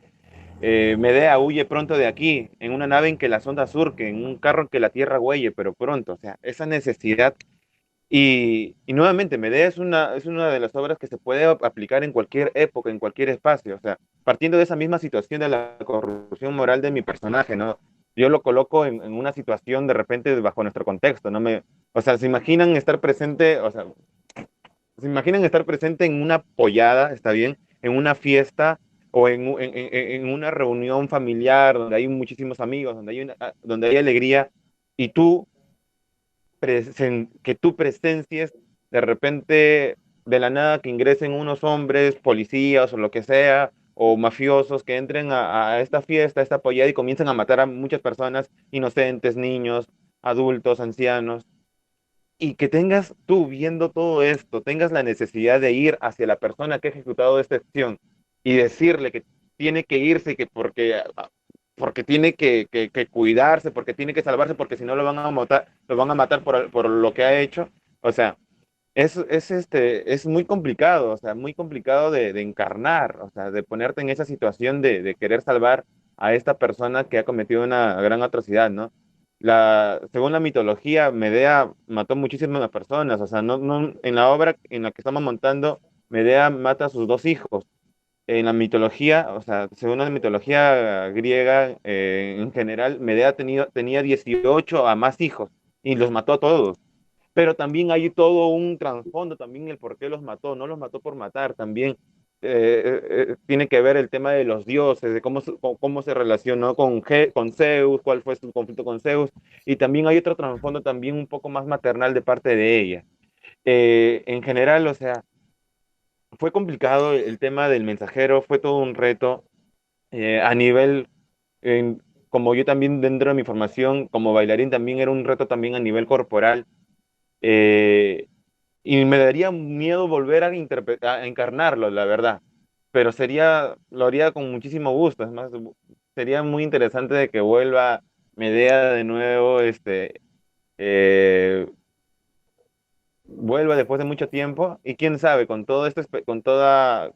Medea huye pronto de aquí, en una nave en que las ondas surquen, en un carro en que la tierra huelle, pero pronto, o sea, esa necesidad. Y nuevamente, Medea es una de las obras que se puede aplicar en cualquier época, en cualquier espacio. O sea, partiendo de esa misma situación de la corrupción moral de mi personaje, ¿no? Yo lo coloco en una situación de repente bajo nuestro contexto, ¿no? O sea, ¿se imaginan estar presente, o sea, se imaginan estar presente en una pollada, está bien, en una fiesta o en una reunión familiar donde hay muchísimos amigos, donde hay alegría, y que tú presencies de repente de la nada que ingresen unos hombres, policías o lo que sea, o mafiosos que entren a esta fiesta, a esta pollada y comiencen a matar a muchas personas inocentes, niños, adultos, ancianos, y que tengas tú viendo todo esto, tengas la necesidad de ir hacia la persona que ha ejecutado esta acción y decirle que tiene que irse, porque tiene que cuidarse, porque tiene que salvarse, porque si no lo van a matar por lo que ha hecho. O sea, es muy complicado, o sea, muy complicado de encarnar, o sea, de ponerte en esa situación de querer salvar a esta persona que ha cometido una gran atrocidad, ¿no? Según la mitología, Medea mató muchísimas personas, o sea, en la obra en la que estamos montando, Medea mata a sus dos hijos. En la mitología, o sea, según la mitología griega, en general, Medea tenía 18 a más hijos y los mató a todos. Pero también hay todo un trasfondo, también el por qué los mató, no los mató por matar, también tiene que ver el tema de los dioses, de cómo se relacionó con Zeus, cuál fue su conflicto con Zeus, y también hay otro trasfondo también un poco más maternal de parte de ella. En general, o sea, fue complicado el tema del mensajero, fue todo un reto a nivel, como yo también dentro de mi formación como bailarín, también era un reto también a nivel corporal. eh, y me daría miedo volver a encarnarlo, la verdad. Pero lo haría con muchísimo gusto. Es más, sería muy interesante de que vuelva Medea de nuevo, eh, vuelva después de mucho tiempo. Y quién sabe, con todo esto, con toda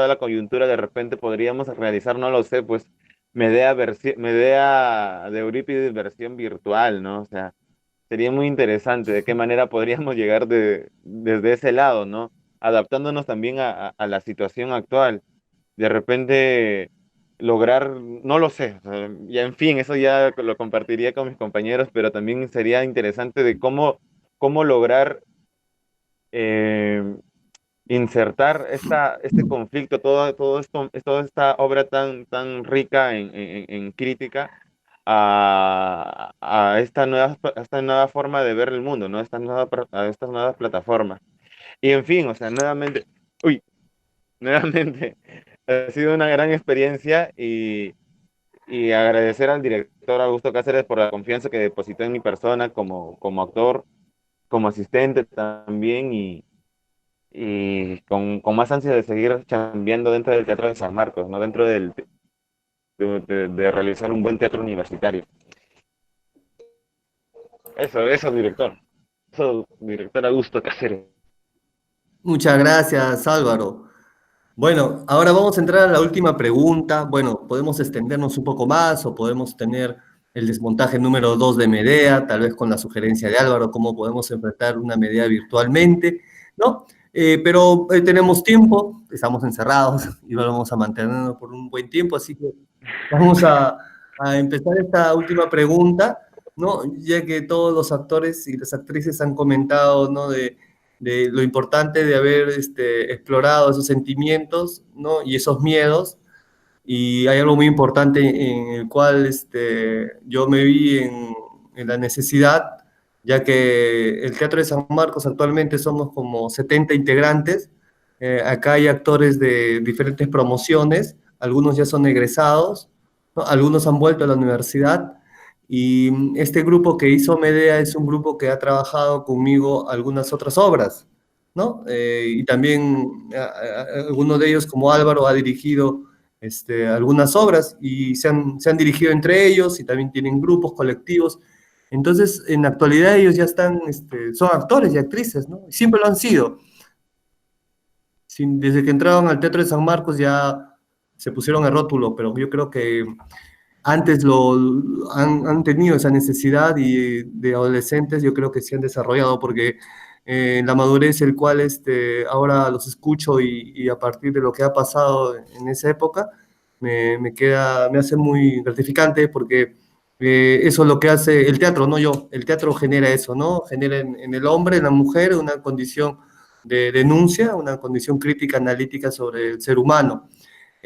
la coyuntura, de repente podríamos realizar, no lo sé, pues Medea de Eurípides versión virtual, ¿no? O sea, sería muy interesante de qué manera podríamos llegar desde ese lado, ¿no? Adaptándonos también a la situación actual. De repente lograr, no lo sé, o sea, ya en fin, eso ya lo compartiría con mis compañeros, pero también sería interesante de cómo lograr eh, insertar este conflicto, toda esta obra tan rica en crítica a esta nueva forma de ver el mundo, ¿no? A estas nuevas plataformas. Y en fin, o sea, nuevamente, ha sido una gran experiencia y agradecer al director Augusto Cáceres por la confianza que depositó en mi persona como actor, como asistente también y con más ansia de seguir chambeando dentro del Teatro de San Marcos, ¿no? Dentro de realizar un buen teatro universitario. Eso, director. Eso, director Augusto Cáceres. Muchas gracias, Álvaro. Bueno, ahora vamos a entrar a la última pregunta. Bueno, podemos extendernos un poco más o podemos tener el desmontaje número 2 de Medea, tal vez con la sugerencia de Álvaro, cómo podemos enfrentar una Medea virtualmente, ¿no? Pero tenemos tiempo, estamos encerrados y vamos a mantenernos por un buen tiempo, así que vamos a empezar esta última pregunta, ¿no? Ya que todos los actores y las actrices han comentado, ¿no? De lo importante de haber explorado esos sentimientos, ¿no? Y esos miedos. Y hay algo muy importante en el cual yo me vi en la necesidad, ya que el Teatro de San Marcos actualmente somos como 70 integrantes. Acá hay actores de diferentes promociones, algunos ya son egresados, ¿no? Algunos han vuelto a la universidad. Y este grupo que hizo Medea es un grupo que ha trabajado conmigo algunas otras obras, ¿no? Y también algunos de ellos, como Álvaro, ha dirigido algunas obras y se han dirigido entre ellos y también tienen grupos, colectivos. Entonces, en la actualidad ellos ya son actores y actrices, ¿no? Y siempre lo han sido. Desde que entraron al Teatro de San Marcos ya se pusieron el rótulo, pero yo creo que antes han tenido esa necesidad y de adolescentes yo creo que se han desarrollado porque la madurez el cual ahora los escucho y a partir de lo que ha pasado en esa época me hace muy gratificante porque eso es lo que hace el teatro, no yo. El teatro genera eso, ¿no? Genera en el hombre, en la mujer, una condición de denuncia, una condición crítica analítica sobre el ser humano.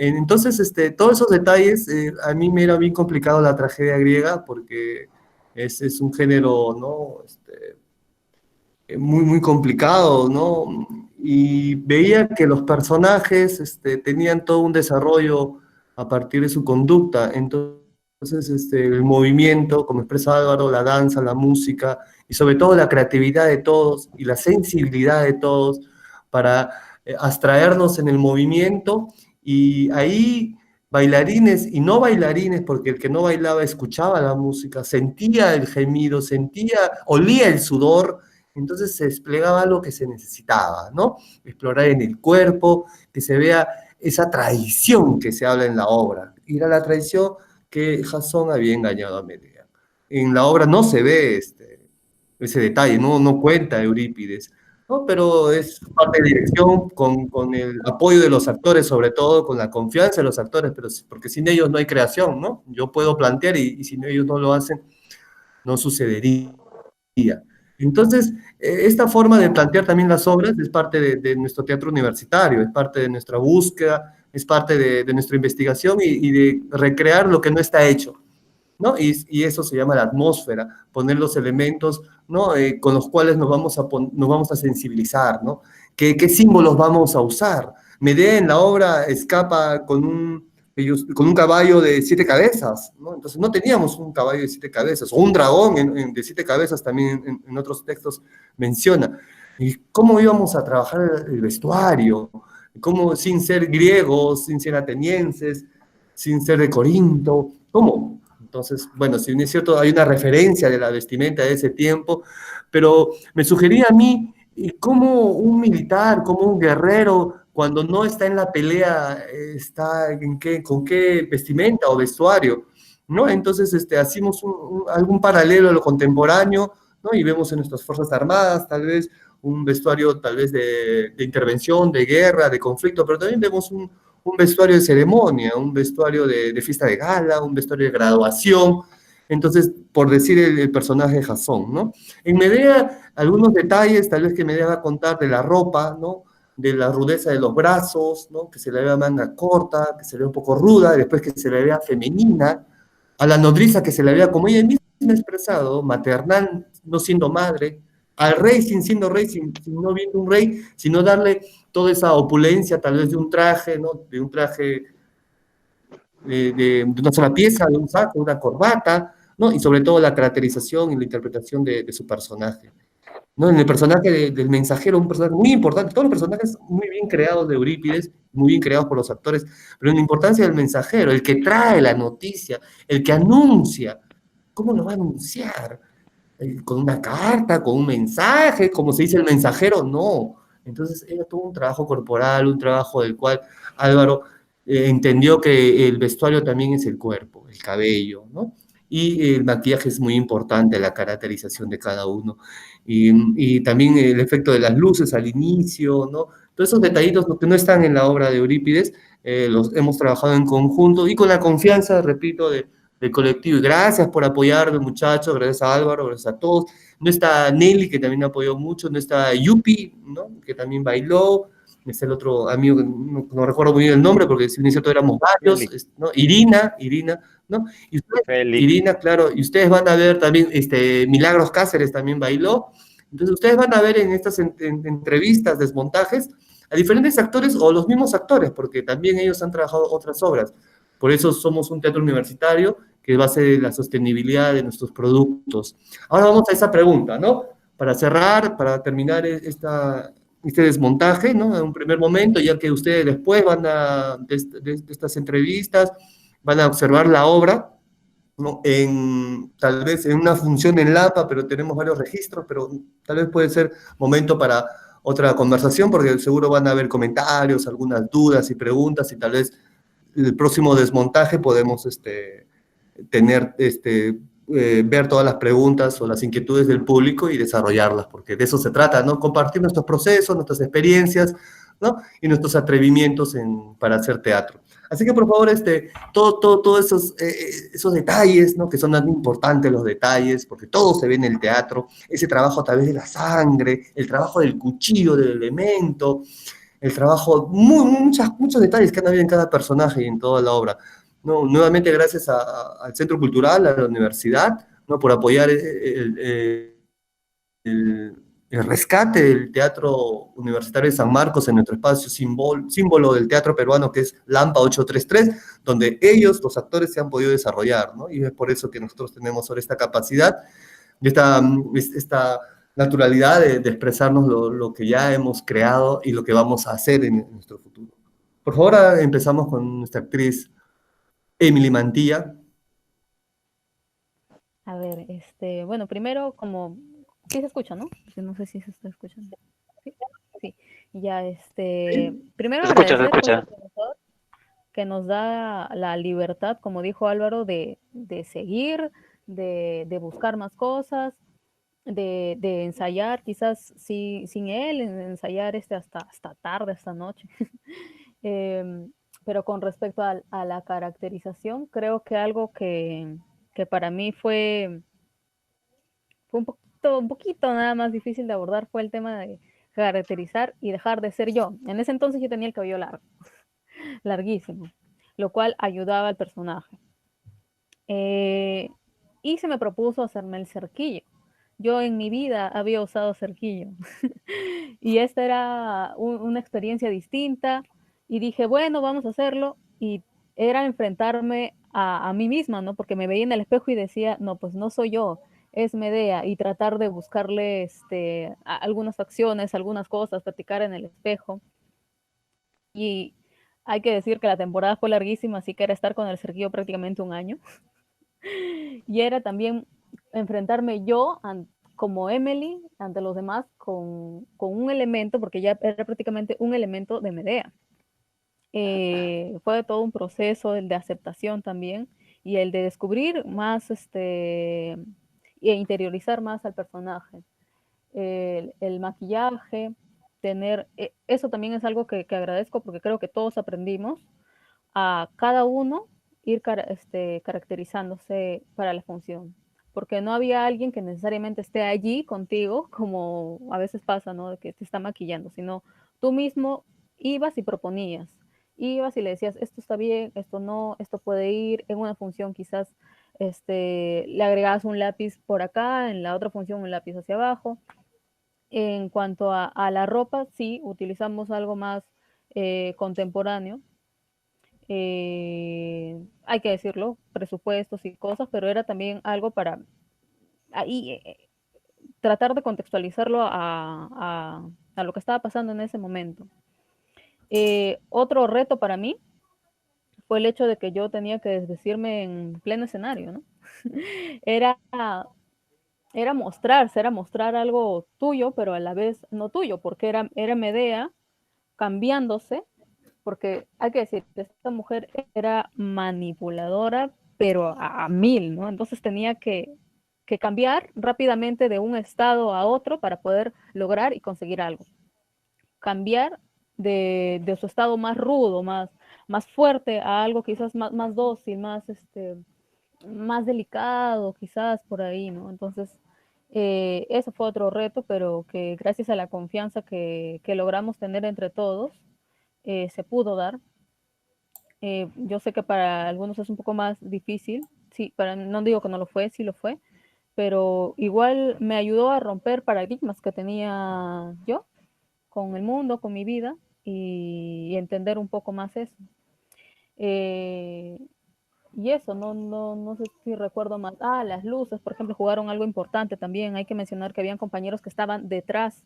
Entonces, todos esos detalles, a mí me era bien complicado la tragedia griega porque es un género, ¿no? Muy, muy complicado, ¿no? Y veía que los personajes tenían todo un desarrollo a partir de su conducta. Entonces, el movimiento, como expresa Álvaro, la danza, la música, y sobre todo la creatividad de todos y la sensibilidad de todos para abstraernos en el movimiento. Y ahí bailarines y no bailarines, porque el que no bailaba escuchaba la música, sentía el gemido, olía el sudor, entonces se desplegaba lo que se necesitaba, ¿no? Explorar en el cuerpo, que se vea esa traición que se habla en la obra. Y era la traición que Jasón había engañado a Medea. En la obra no se ve ese detalle, no cuenta Eurípides, ¿no? Pero es parte de dirección con el apoyo de los actores, sobre todo con la confianza de los actores, pero porque sin ellos no hay creación, ¿no? Yo puedo plantear y si ellos no lo hacen, no sucedería. Entonces, esta forma de plantear también las obras es parte de nuestro teatro universitario, es parte de nuestra búsqueda, es parte de nuestra investigación y de recrear lo que no está hecho, ¿no? Y eso se llama la atmósfera, poner los elementos, ¿no? Con los cuales nos vamos a sensibilizar, ¿no? ¿Qué símbolos vamos a usar? Medea en la obra escapa con un caballo de 7 cabezas, ¿no? Entonces no teníamos un caballo de 7 cabezas, o un dragón de 7 cabezas también en otros textos menciona. ¿Y cómo íbamos a trabajar el vestuario? ¿Cómo, sin ser griegos, sin ser atenienses, sin ser de Corinto? ¿Cómo? Entonces, bueno, si bien es cierto, hay una referencia de la vestimenta de ese tiempo, pero me sugería a mí cómo un militar, como un guerrero, cuando no está en la pelea, está con qué vestimenta o vestuario, ¿no? Entonces, hacemos algún paralelo a lo contemporáneo, ¿no? Y vemos en nuestras Fuerzas Armadas, tal vez, un vestuario tal vez de intervención, de guerra, de conflicto, pero también vemos un vestuario de ceremonia, un vestuario de fiesta de gala, un vestuario de graduación. Entonces, por decir el personaje de Jasón, ¿no? En Medea, algunos detalles, tal vez que Medea va a contar de la ropa, ¿no? De la rudeza de los brazos, ¿no? Que se le vea manga corta, que se le vea un poco ruda, después que se le vea femenina, a la nodriza que se le vea, como ella misma ha expresado, maternal, no siendo madre, al rey sin siendo rey, sin no viendo un rey, sino darle toda esa opulencia, tal vez de un traje, ¿no? De un traje de una sola pieza, de un saco, una corbata, ¿no? Y sobre todo la caracterización y la interpretación de su personaje, ¿no? En el personaje del mensajero, un personaje muy importante, todos los personajes muy bien creados de Eurípides, muy bien creados por los actores, pero en la importancia del mensajero, el que trae la noticia, el que anuncia. ¿Cómo lo va a anunciar? ¿Con una carta, con un mensaje, como se dice el mensajero? No. Entonces era todo un trabajo corporal, un trabajo del cual Álvaro entendió que el vestuario también es el cuerpo, el cabello, ¿no? Y el maquillaje es muy importante, la caracterización de cada uno. Y también el efecto de las luces al inicio, ¿no? Todos esos detallitos que no están en la obra de Eurípides, los hemos trabajado en conjunto y con la confianza, repito, del colectivo. Y gracias por apoyarme, muchachos, gracias a Álvaro, gracias a todos. No está Nelly, que también apoyó mucho, no está Yupi, ¿no? Que también bailó, está el otro amigo, que no recuerdo muy bien el nombre, porque si bien es cierto éramos varios, ¿no? Irina, ¿no? Y ustedes, Irina, claro, y ustedes van a ver también, Milagros Cáceres también bailó. Entonces ustedes van a ver en estas entrevistas, desmontajes, a diferentes actores o los mismos actores, porque también ellos han trabajado otras obras. Por eso somos un teatro universitario que base de la sostenibilidad de nuestros productos. Ahora vamos a esa pregunta, ¿no? Para cerrar, para terminar este desmontaje, ¿no? En un primer momento, ya que ustedes después van de estas entrevistas, van a observar la obra, ¿no? Tal vez en una función en Lapa, pero tenemos varios registros, pero tal vez puede ser momento para otra conversación, porque seguro van a haber comentarios, algunas dudas y preguntas, y tal vez el próximo desmontaje podemos ver todas las preguntas o las inquietudes del público y desarrollarlas, porque de eso se trata, ¿no? Compartir nuestros procesos, nuestras experiencias, ¿no? Y nuestros atrevimientos para hacer teatro. Así que, por favor, todos esos detalles, ¿no? Que son tan importantes los detalles, porque todo se ve en el teatro, ese trabajo a través de la sangre, el trabajo del cuchillo, del elemento, el trabajo, muchos detalles que han habido en cada personaje y en toda la obra. ¿No? Nuevamente gracias al Centro Cultural, a la universidad, ¿no? Por apoyar el, el rescate del Teatro Universitario de San Marcos en nuestro espacio símbolo del teatro peruano que es Lampa 833, donde ellos, los actores, se han podido desarrollar, ¿no? Y es por eso que nosotros tenemos ahora esta capacidad, esta naturalidad de expresarnos lo que ya hemos creado y lo que vamos a hacer en nuestro futuro. Por favor, ahora empezamos con nuestra actriz Emily Mantilla. A ver, bueno, primero como, sí se escucha, ¿no? No sé si se está escuchando. Sí, sí. Ya, primero Se escucha, se agradecer pues, escucha. al profesor que nos da la libertad, como dijo Álvaro, de seguir, de buscar más cosas, de ensayar, quizás sin él, ensayar hasta tarde, hasta noche. Pero con respecto a la caracterización, creo que algo que para mí fue un poquito nada más difícil de abordar fue el tema de caracterizar y dejar de ser yo. En ese entonces yo tenía el cabello largo, larguísimo, lo cual ayudaba al personaje. Y se me propuso hacerme el cerquillo. Yo en mi vida había usado cerquillo y esta era una experiencia distinta y dije, bueno, vamos a hacerlo y era enfrentarme a mí misma, ¿no? Porque me veía en el espejo y decía, no, pues no soy yo, es Medea y tratar de buscarle algunas facciones, algunas cosas, practicar en el espejo. Y hay que decir que la temporada fue larguísima, así que era estar con el cerquillo prácticamente un año. Y era también enfrentarme yo como Emily ante los demás con un elemento, porque ya era prácticamente un elemento de Medea. Fue todo un proceso, el de aceptación también, y el de descubrir más e interiorizar más al personaje. El maquillaje, eso también es algo que agradezco porque creo que todos aprendimos a cada uno ir caracterizándose para la función, porque no había alguien que necesariamente esté allí contigo, como a veces pasa, ¿no? De que te está maquillando, sino tú mismo ibas y proponías, ibas y le decías, esto está bien, esto no, esto puede ir, en una función quizás le agregabas un lápiz por acá, en la otra función un lápiz hacia abajo. En cuanto a la ropa, sí, utilizamos algo más contemporáneo, hay que decirlo, presupuestos y cosas, pero era también algo para ahí tratar de contextualizarlo a lo que estaba pasando en ese momento. Otro reto para mí fue el hecho de que yo tenía que desdecirme en pleno escenario, ¿no? era, era mostrar algo tuyo, pero a la vez no tuyo, porque era Medea cambiándose, porque hay que decir que esta mujer era manipuladora, pero a mil, ¿no? Entonces tenía que cambiar rápidamente de un estado a otro para poder lograr y conseguir algo. Cambiar de su estado más rudo, más fuerte, a algo quizás más dócil, más delicado, quizás por ahí, ¿no? Entonces, eso fue otro reto, pero que gracias a la confianza que logramos tener entre todos, se pudo dar. Yo sé que para algunos es un poco más difícil, sí, no digo que no lo fue, sí lo fue, pero igual me ayudó a romper paradigmas que tenía yo con el mundo, con mi vida y entender un poco más eso. Y eso, no sé si recuerdo más. Las luces, por ejemplo, jugaron algo importante también. Hay que mencionar que habían compañeros que estaban detrás,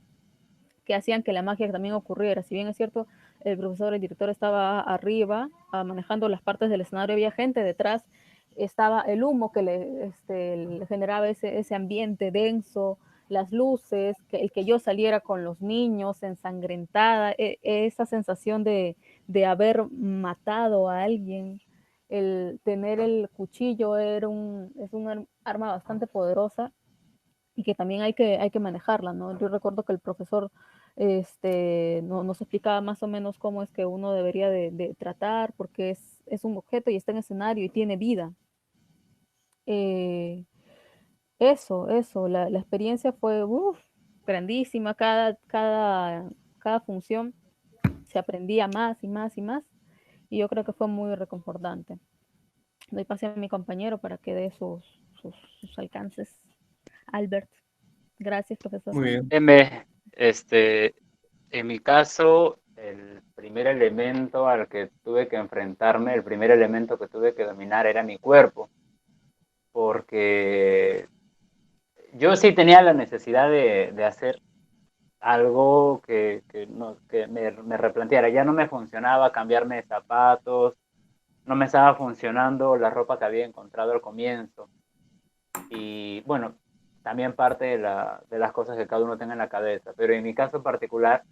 que hacían que la magia también ocurriera. Si bien es cierto, el profesor, el director estaba arriba, manejando las partes del escenario, había gente detrás, estaba el humo que le generaba ese ambiente denso, las luces, el que yo saliera con los niños ensangrentada, esa sensación de haber matado a alguien, el tener el cuchillo es un arma bastante poderosa y que también hay que manejarla, ¿no? Yo recuerdo que el profesor nos explicaba más o menos cómo es que uno debería de tratar, porque es un objeto y está en escenario y tiene vida. La experiencia fue grandísima, cada función se aprendía más y más y más, y yo creo que fue muy reconfortante. Doy pase a mi compañero para que dé sus alcances. Albert. Gracias, profesor. Muy bien. En mi caso, el primer elemento al que tuve que enfrentarme, el primer elemento que tuve que dominar era mi cuerpo, porque yo sí tenía la necesidad de hacer algo que me replanteara. Ya no me funcionaba cambiarme de zapatos, no me estaba funcionando la ropa que había encontrado al comienzo. Y bueno, también parte de las cosas que cada uno tenga en la cabeza. Pero en mi caso particular,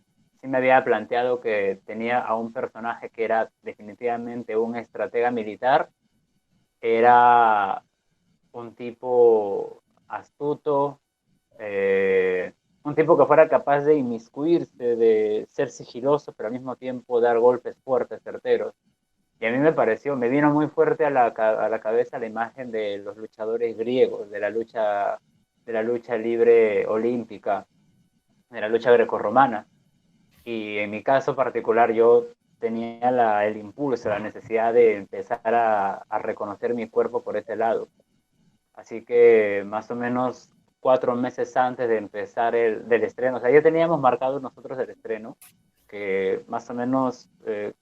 sí me había planteado que tenía a un personaje que era definitivamente un estratega militar. Era un tipo astuto, un tipo que fuera capaz de inmiscuirse, de ser sigiloso, pero al mismo tiempo dar golpes fuertes, certeros. Y a mí me vino muy fuerte a la cabeza la imagen de los luchadores griegos, de la lucha libre olímpica, de la lucha grecorromana. Y en mi caso particular yo tenía el impulso, la necesidad de empezar a reconocer mi cuerpo por ese lado. Así que más o menos 4 meses antes de empezar del estreno, o sea, ya teníamos marcado nosotros el estreno, que más o menos,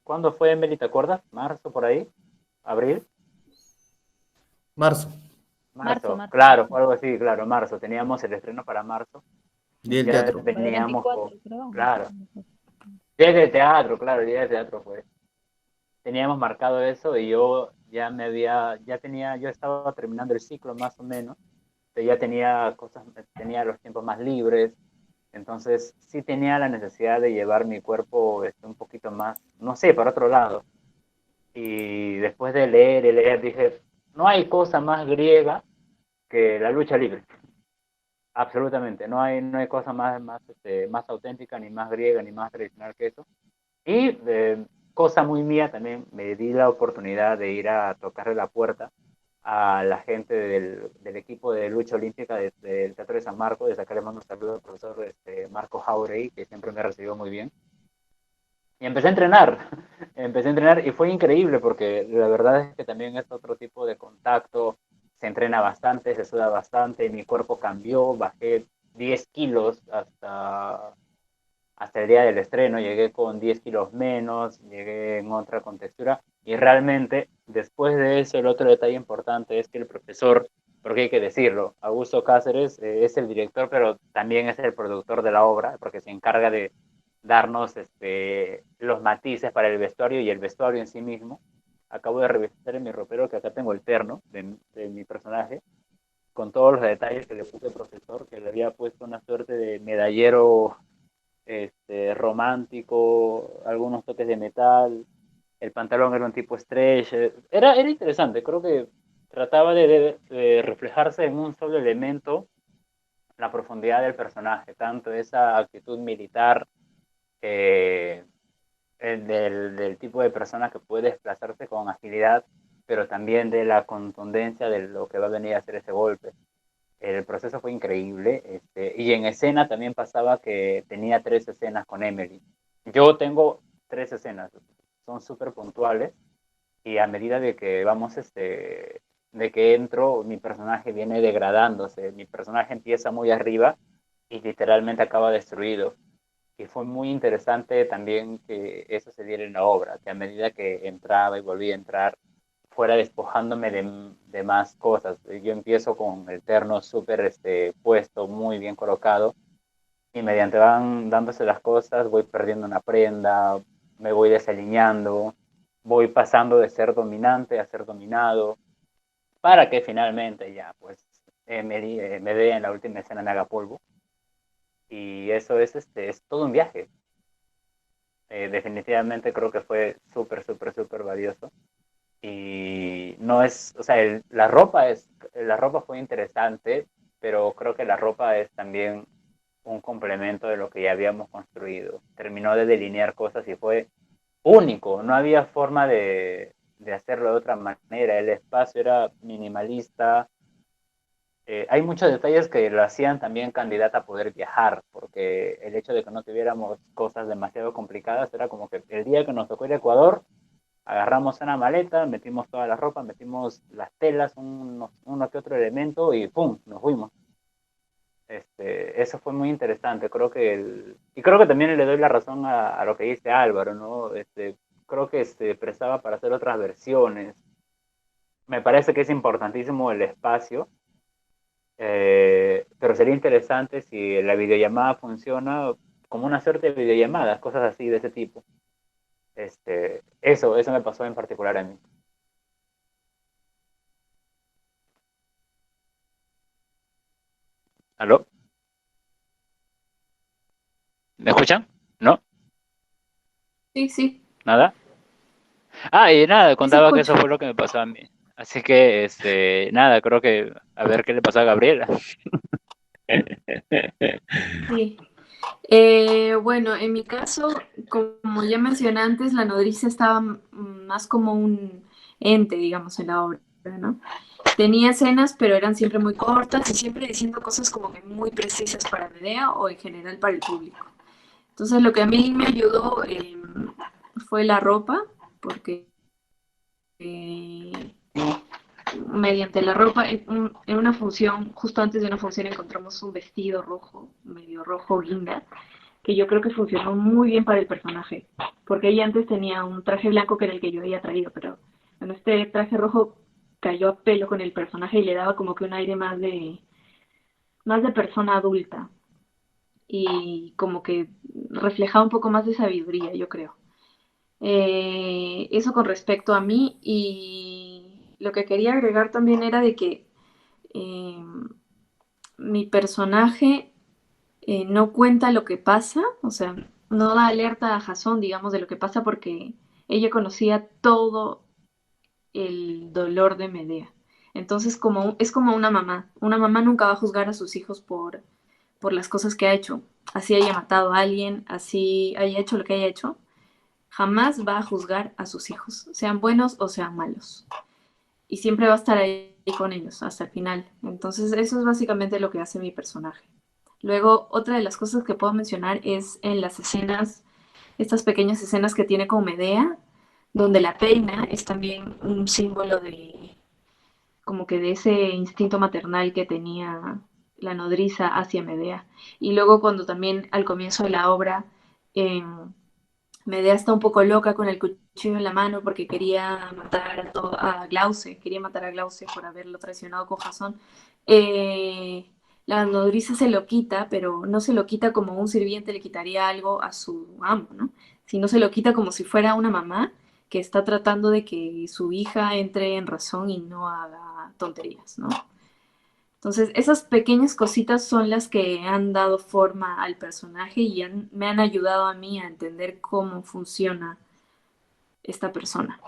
¿cuándo fue, Emily? ¿Te acuerdas? ¿Marzo por ahí? ¿Abril? Marzo, Marzo, Marzo. claro, fue algo así, claro, marzo. Teníamos el estreno para marzo. Día del Ya teatro. Para el veníamos 24, creo. claro, día de teatro, claro, el día de teatro fue. Teníamos marcado eso y yo yo estaba terminando el ciclo más o menos, ya tenía tenía los tiempos más libres, entonces sí tenía la necesidad de llevar mi cuerpo un poquito más, no sé, para otro lado. Y después de leer y leer dije, no hay cosa más griega que la lucha libre. Absolutamente, no hay cosa más auténtica, ni más griega, ni más tradicional que eso. Y cosa muy mía, también me di la oportunidad de ir a tocarle la puerta a la gente del equipo de lucha olímpica del Teatro de San Marcos, de sacarle un saludo al profesor Marco Jauregui, que siempre me recibió muy bien. Y empecé a entrenar, empecé a entrenar y fue increíble porque la verdad es que también es otro tipo de contacto, se entrena bastante, se suda bastante, mi cuerpo cambió, bajé 10 kilos hasta el día del estreno, llegué con 10 kilos menos, llegué en otra contextura y realmente después de eso el otro detalle importante es que el profesor, porque hay que decirlo, Augusto Cáceres es el director pero también es el productor de la obra porque se encarga de darnos los matices para el vestuario y el vestuario en sí mismo. Acabo de revisar en mi ropero que acá tengo el terno de mi personaje con todos los detalles que le puse al profesor, que le había puesto una suerte de medallero romántico, algunos toques de metal, el pantalón era un tipo stretch, era interesante, creo que trataba de reflejarse en un solo elemento la profundidad del personaje, tanto esa actitud militar eh, del tipo de persona que puede desplazarse con agilidad, pero también de la contundencia de lo que va a venir a hacer ese golpe. El proceso fue increíble y en escena también pasaba que tenía 3 escenas con Emily. Yo tengo 3 escenas, son súper puntuales y a medida de que vamos, de que entro, mi personaje viene degradándose, mi personaje empieza muy arriba y literalmente acaba destruido. Y fue muy interesante también que eso se diera en la obra, que a medida que entraba y volvía a entrar, fuera despojándome de más cosas. Yo empiezo con el terno súper puesto, muy bien colocado, y mediante van dándose las cosas, voy perdiendo una prenda, me voy desalineando, voy pasando de ser dominante a ser dominado, para que finalmente ya, pues, me dé en la última escena, me haga polvo. Y eso es todo un viaje. Definitivamente creo que fue súper, súper, súper valioso. Y no es, o sea, la ropa fue interesante, pero creo que la ropa es también un complemento de lo que ya habíamos construido. Terminó de delinear cosas y fue único, no había forma de hacerlo de otra manera. El espacio era minimalista, hay muchos detalles que lo hacían también candidata a poder viajar, porque el hecho de que no tuviéramos cosas demasiado complicadas era como que el día que nos tocó ir a Ecuador, agarramos una maleta, metimos toda la ropa, metimos las telas, uno que otro elemento y ¡pum! Nos fuimos. Eso fue muy interesante. Y creo que también le doy la razón a lo que dice Álvaro, ¿no? Creo que se prestaba para hacer otras versiones. Me parece que es importantísimo el espacio, pero sería interesante si la videollamada funciona como una suerte de videollamadas, cosas así de ese tipo. Eso me pasó en particular a mí. ¿Aló? ¿Me escuchan? ¿No? Sí, sí, ¿Nada? Y nada, sí se contaba que eso escucha. fue lo que me pasó a mí. Así que, nada, creo que a ver qué le pasó a Gabriela. Sí. Bueno, en mi caso, como ya mencioné antes, la nodriza estaba más como un ente, digamos, en la obra, ¿no? Tenía escenas, pero eran siempre muy cortas y siempre diciendo cosas como que muy precisas para Medea o en general para el público. Entonces, lo que a mí me ayudó fue la ropa, porque eh, mediante la ropa, en una función, justo antes de una función encontramos un vestido rojo, medio rojo guinda, que yo creo que funcionó muy bien para el personaje, porque ella antes tenía un traje blanco que era el que yo había traído, pero bueno, este traje rojo cayó a pelo con el personaje y le daba como que un aire más de persona adulta y como que reflejaba un poco más de sabiduría, yo creo. Eso con respecto a mí y lo que quería agregar también era de que eh, mi personaje no cuenta lo que pasa, o sea, no da alerta a Jason, digamos, de lo que pasa porque ella conocía todo el dolor de Medea. Entonces, es como una mamá nunca va a juzgar a sus hijos por las cosas que ha hecho, así haya matado a alguien, así haya hecho lo que haya hecho, jamás va a juzgar a sus hijos, sean buenos o sean malos. Y siempre va a estar ahí con ellos hasta el final. Entonces, eso es básicamente lo que hace mi personaje. Luego, otra de las cosas que puedo mencionar es en las escenas, estas pequeñas escenas que tiene con Medea, donde la peina es también un símbolo de, como que de ese instinto maternal que tenía la nodriza hacia Medea. Y luego cuando también al comienzo de la obra, eh, Medea está un poco loca con el cuchillo en la mano porque quería matar a Glauce, quería matar a Glauce por haberlo traicionado con Jasón. La nodriza se lo quita, pero no se lo quita como un sirviente le quitaría algo a su amo, ¿no? Sino se lo quita como si fuera una mamá que está tratando de que su hija entre en razón y no haga tonterías, ¿no? Entonces, esas pequeñas cositas son las que han dado forma al personaje y me han ayudado a mí a entender cómo funciona esta persona.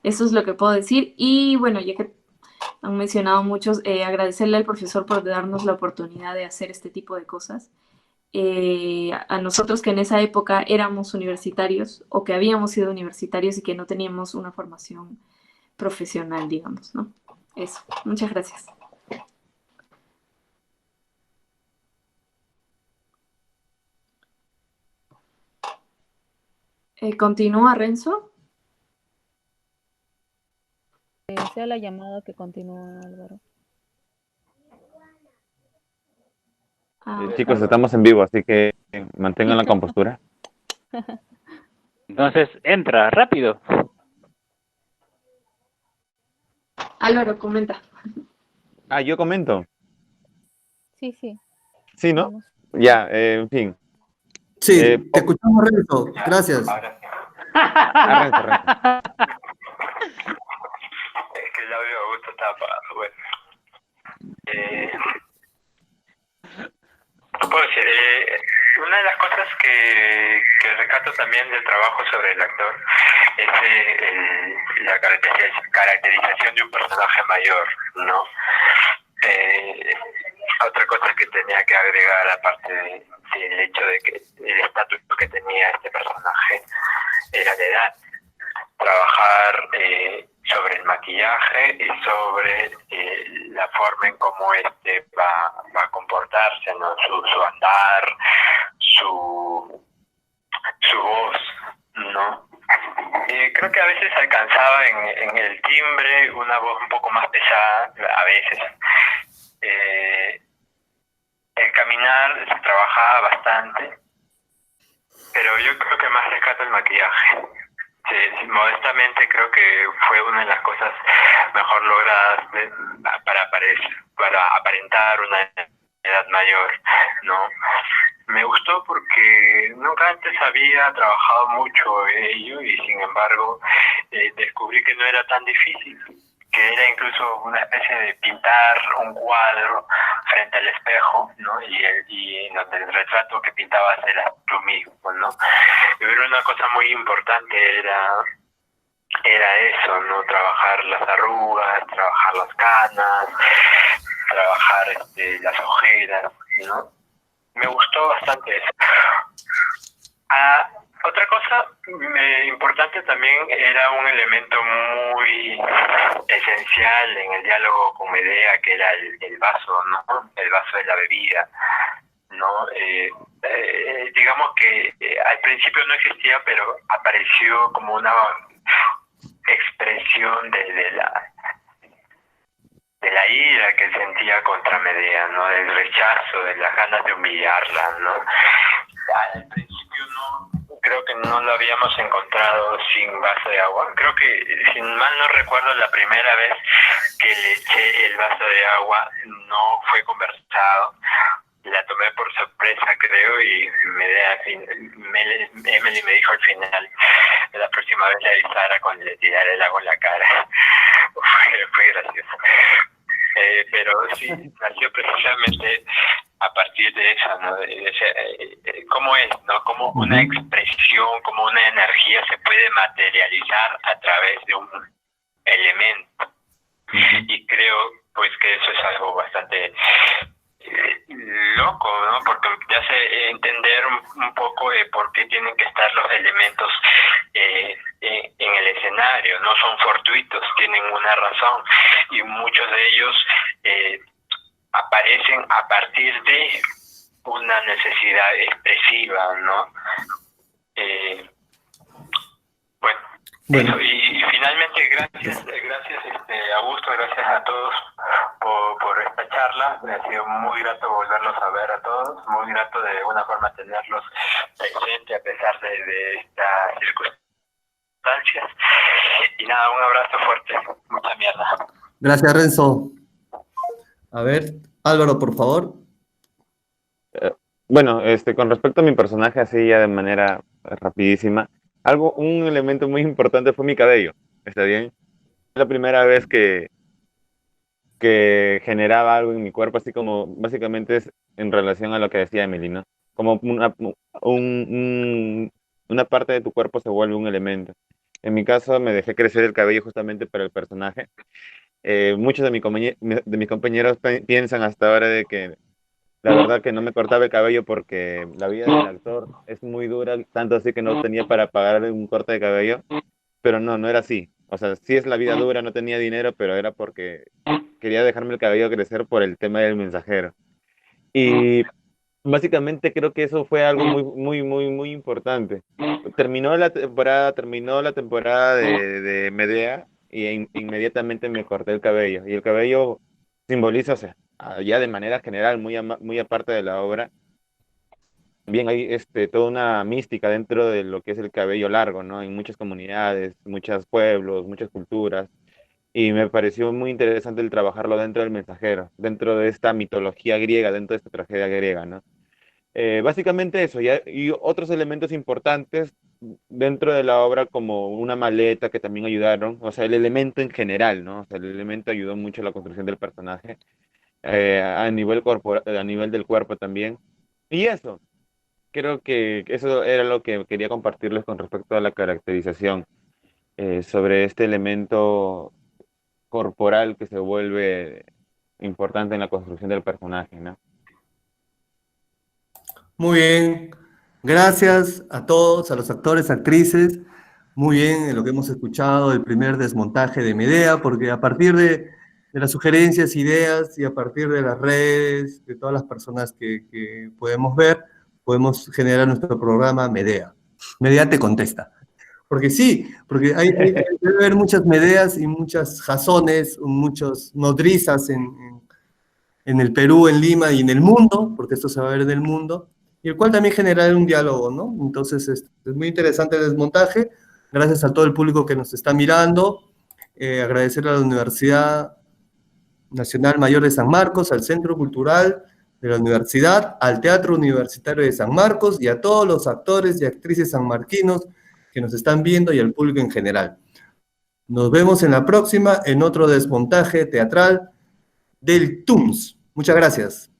Eso es lo que puedo decir. Y bueno, ya que han mencionado muchos, agradecerle al profesor por darnos la oportunidad de hacer este tipo de cosas. A nosotros que en esa época éramos universitarios o que habíamos sido universitarios y que no teníamos una formación profesional, digamos, ¿no? Eso. Muchas gracias. ¿Continúa Renzo? Sea la llamada que continúa, Álvaro. Chicos, estamos en vivo, así que mantengan la compostura. Entonces, entra, rápido. Álvaro, comenta. Yo comento. Sí, sí. Sí, ¿no? Vamos. Ya, en fin. Sí, te escuchamos, Renzo. Gracias. Ahora sí. Renzo. Es que el audio a gusto está apagado. Bueno. Puedo decir, una de las cosas que rescato también del trabajo sobre el actor es la caracterización de un personaje mayor, ¿no? Otra cosa que tenía que agregar, aparte del hecho de que el estatus que tenía este personaje era de edad, trabajar sobre el maquillaje y sobre la forma en cómo va a comportarse, ¿no? Su andar, su voz, ¿no? Creo que a veces alcanzaba en el timbre una voz un poco más pesada, a veces. El caminar se trabajaba bastante, pero yo creo que más rescato el maquillaje. Sí, modestamente creo que fue una de las cosas mejor logradas para aparentar una edad mayor, ¿no? Me gustó porque nunca antes había trabajado mucho en ello y sin embargo descubrí que no era tan difícil, que era incluso una especie de pintar un cuadro frente al espejo, ¿no? Y el retrato que pintabas era tú mismo, ¿no? Pero una cosa muy importante era eso, ¿no? Trabajar las arrugas, trabajar las canas, trabajar las ojeras, ¿no? Me gustó bastante eso. Otra cosa importante también era un elemento muy esencial en el diálogo con Medea, que era el vaso, ¿no? El vaso de la bebida, ¿no? Digamos que al principio no existía, pero apareció como una expresión de la ira que sentía contra Medea, ¿no? Del rechazo, de las ganas de humillarla, ¿no? Al principio creo que no lo habíamos encontrado sin vaso de agua. Creo que, si mal no recuerdo, la primera vez que le eché el vaso de agua no fue conversado. La tomé por sorpresa, creo, y Emily me dijo al final, la próxima vez le avisara cuando le tirara el agua en la cara. Fue gracioso. Pero sí, nació precisamente a partir de eso, ¿no? ¿Cómo es, no? Como una expresión, como una energía se puede materializar a través de un elemento. Y creo, pues, que eso es algo bastante loco, ¿no? Porque te hace entender un poco de por qué tienen que estar los elementos en el escenario. No son fortuitos, tienen una razón, y muchos de ellos aparecen a partir de una necesidad expresiva, ¿no? Bueno. Eso, y finalmente gracias Augusto, gracias a todos por esta charla. Me ha sido muy grato volverlos a ver a todos, muy grato de alguna forma tenerlos presentes a pesar de estas circunstancias. Y nada, un abrazo fuerte, mucha mierda. Gracias, Renzo. A ver, Álvaro, por favor. Bueno, con respecto a mi personaje, así ya de manera rapidísima, un elemento muy importante fue mi cabello, ¿está bien? La primera vez que generaba algo en mi cuerpo, así como básicamente es en relación a lo que decía Emily, ¿no? Como una parte de tu cuerpo se vuelve un elemento. En mi caso me dejé crecer el cabello justamente para el personaje. Muchos de mis compañeros piensan hasta ahora de que la verdad que no me cortaba el cabello porque la vida del actor es muy dura, tanto así que no tenía para pagar un corte de cabello, pero no era así. O sea, sí es la vida dura, no tenía dinero, pero era porque quería dejarme el cabello crecer por el tema del mensajero. Y básicamente creo que eso fue algo muy importante. Terminó la temporada de Medea y inmediatamente me corté el cabello. Y el cabello simboliza, o sea, ya de manera general, muy aparte de la obra, bien hay toda una mística dentro de lo que es el cabello largo, ¿no? En muchas comunidades, muchos pueblos, muchas culturas. Y me pareció muy interesante el trabajarlo dentro del mensajero, dentro de esta mitología griega, dentro de esta tragedia griega, ¿no? Básicamente eso, y otros elementos importantes dentro de la obra como una maleta que también ayudaron, o sea, el elemento en general, ¿no? O sea, el elemento ayudó mucho a la construcción del personaje, a nivel del cuerpo también. Y eso, creo que eso era lo que quería compartirles con respecto a la caracterización sobre este elemento corporal que se vuelve importante en la construcción del personaje, ¿no? Muy bien. Gracias a todos, a los actores, actrices. Muy bien en lo que hemos escuchado, el primer desmontaje de Medea, porque a partir de de las sugerencias, ideas, y a partir de las redes, de todas las personas que podemos ver, podemos generar nuestro programa Medea. Medea te contesta. Porque sí, porque debe haber muchas Medeas y muchas Jasones, muchos nodrizas en el Perú, en Lima y en el mundo, porque esto se va a ver en el mundo, y el cual también generará un diálogo, ¿no? Entonces es muy interesante el desmontaje. Gracias a todo el público que nos está mirando. Agradecer a la Universidad Nacional Mayor de San Marcos, al Centro Cultural de la Universidad, al Teatro Universitario de San Marcos y a todos los actores y actrices sanmarquinos que nos están viendo y al público en general. Nos vemos en la próxima en otro desmontaje teatral del TUMS. Muchas gracias.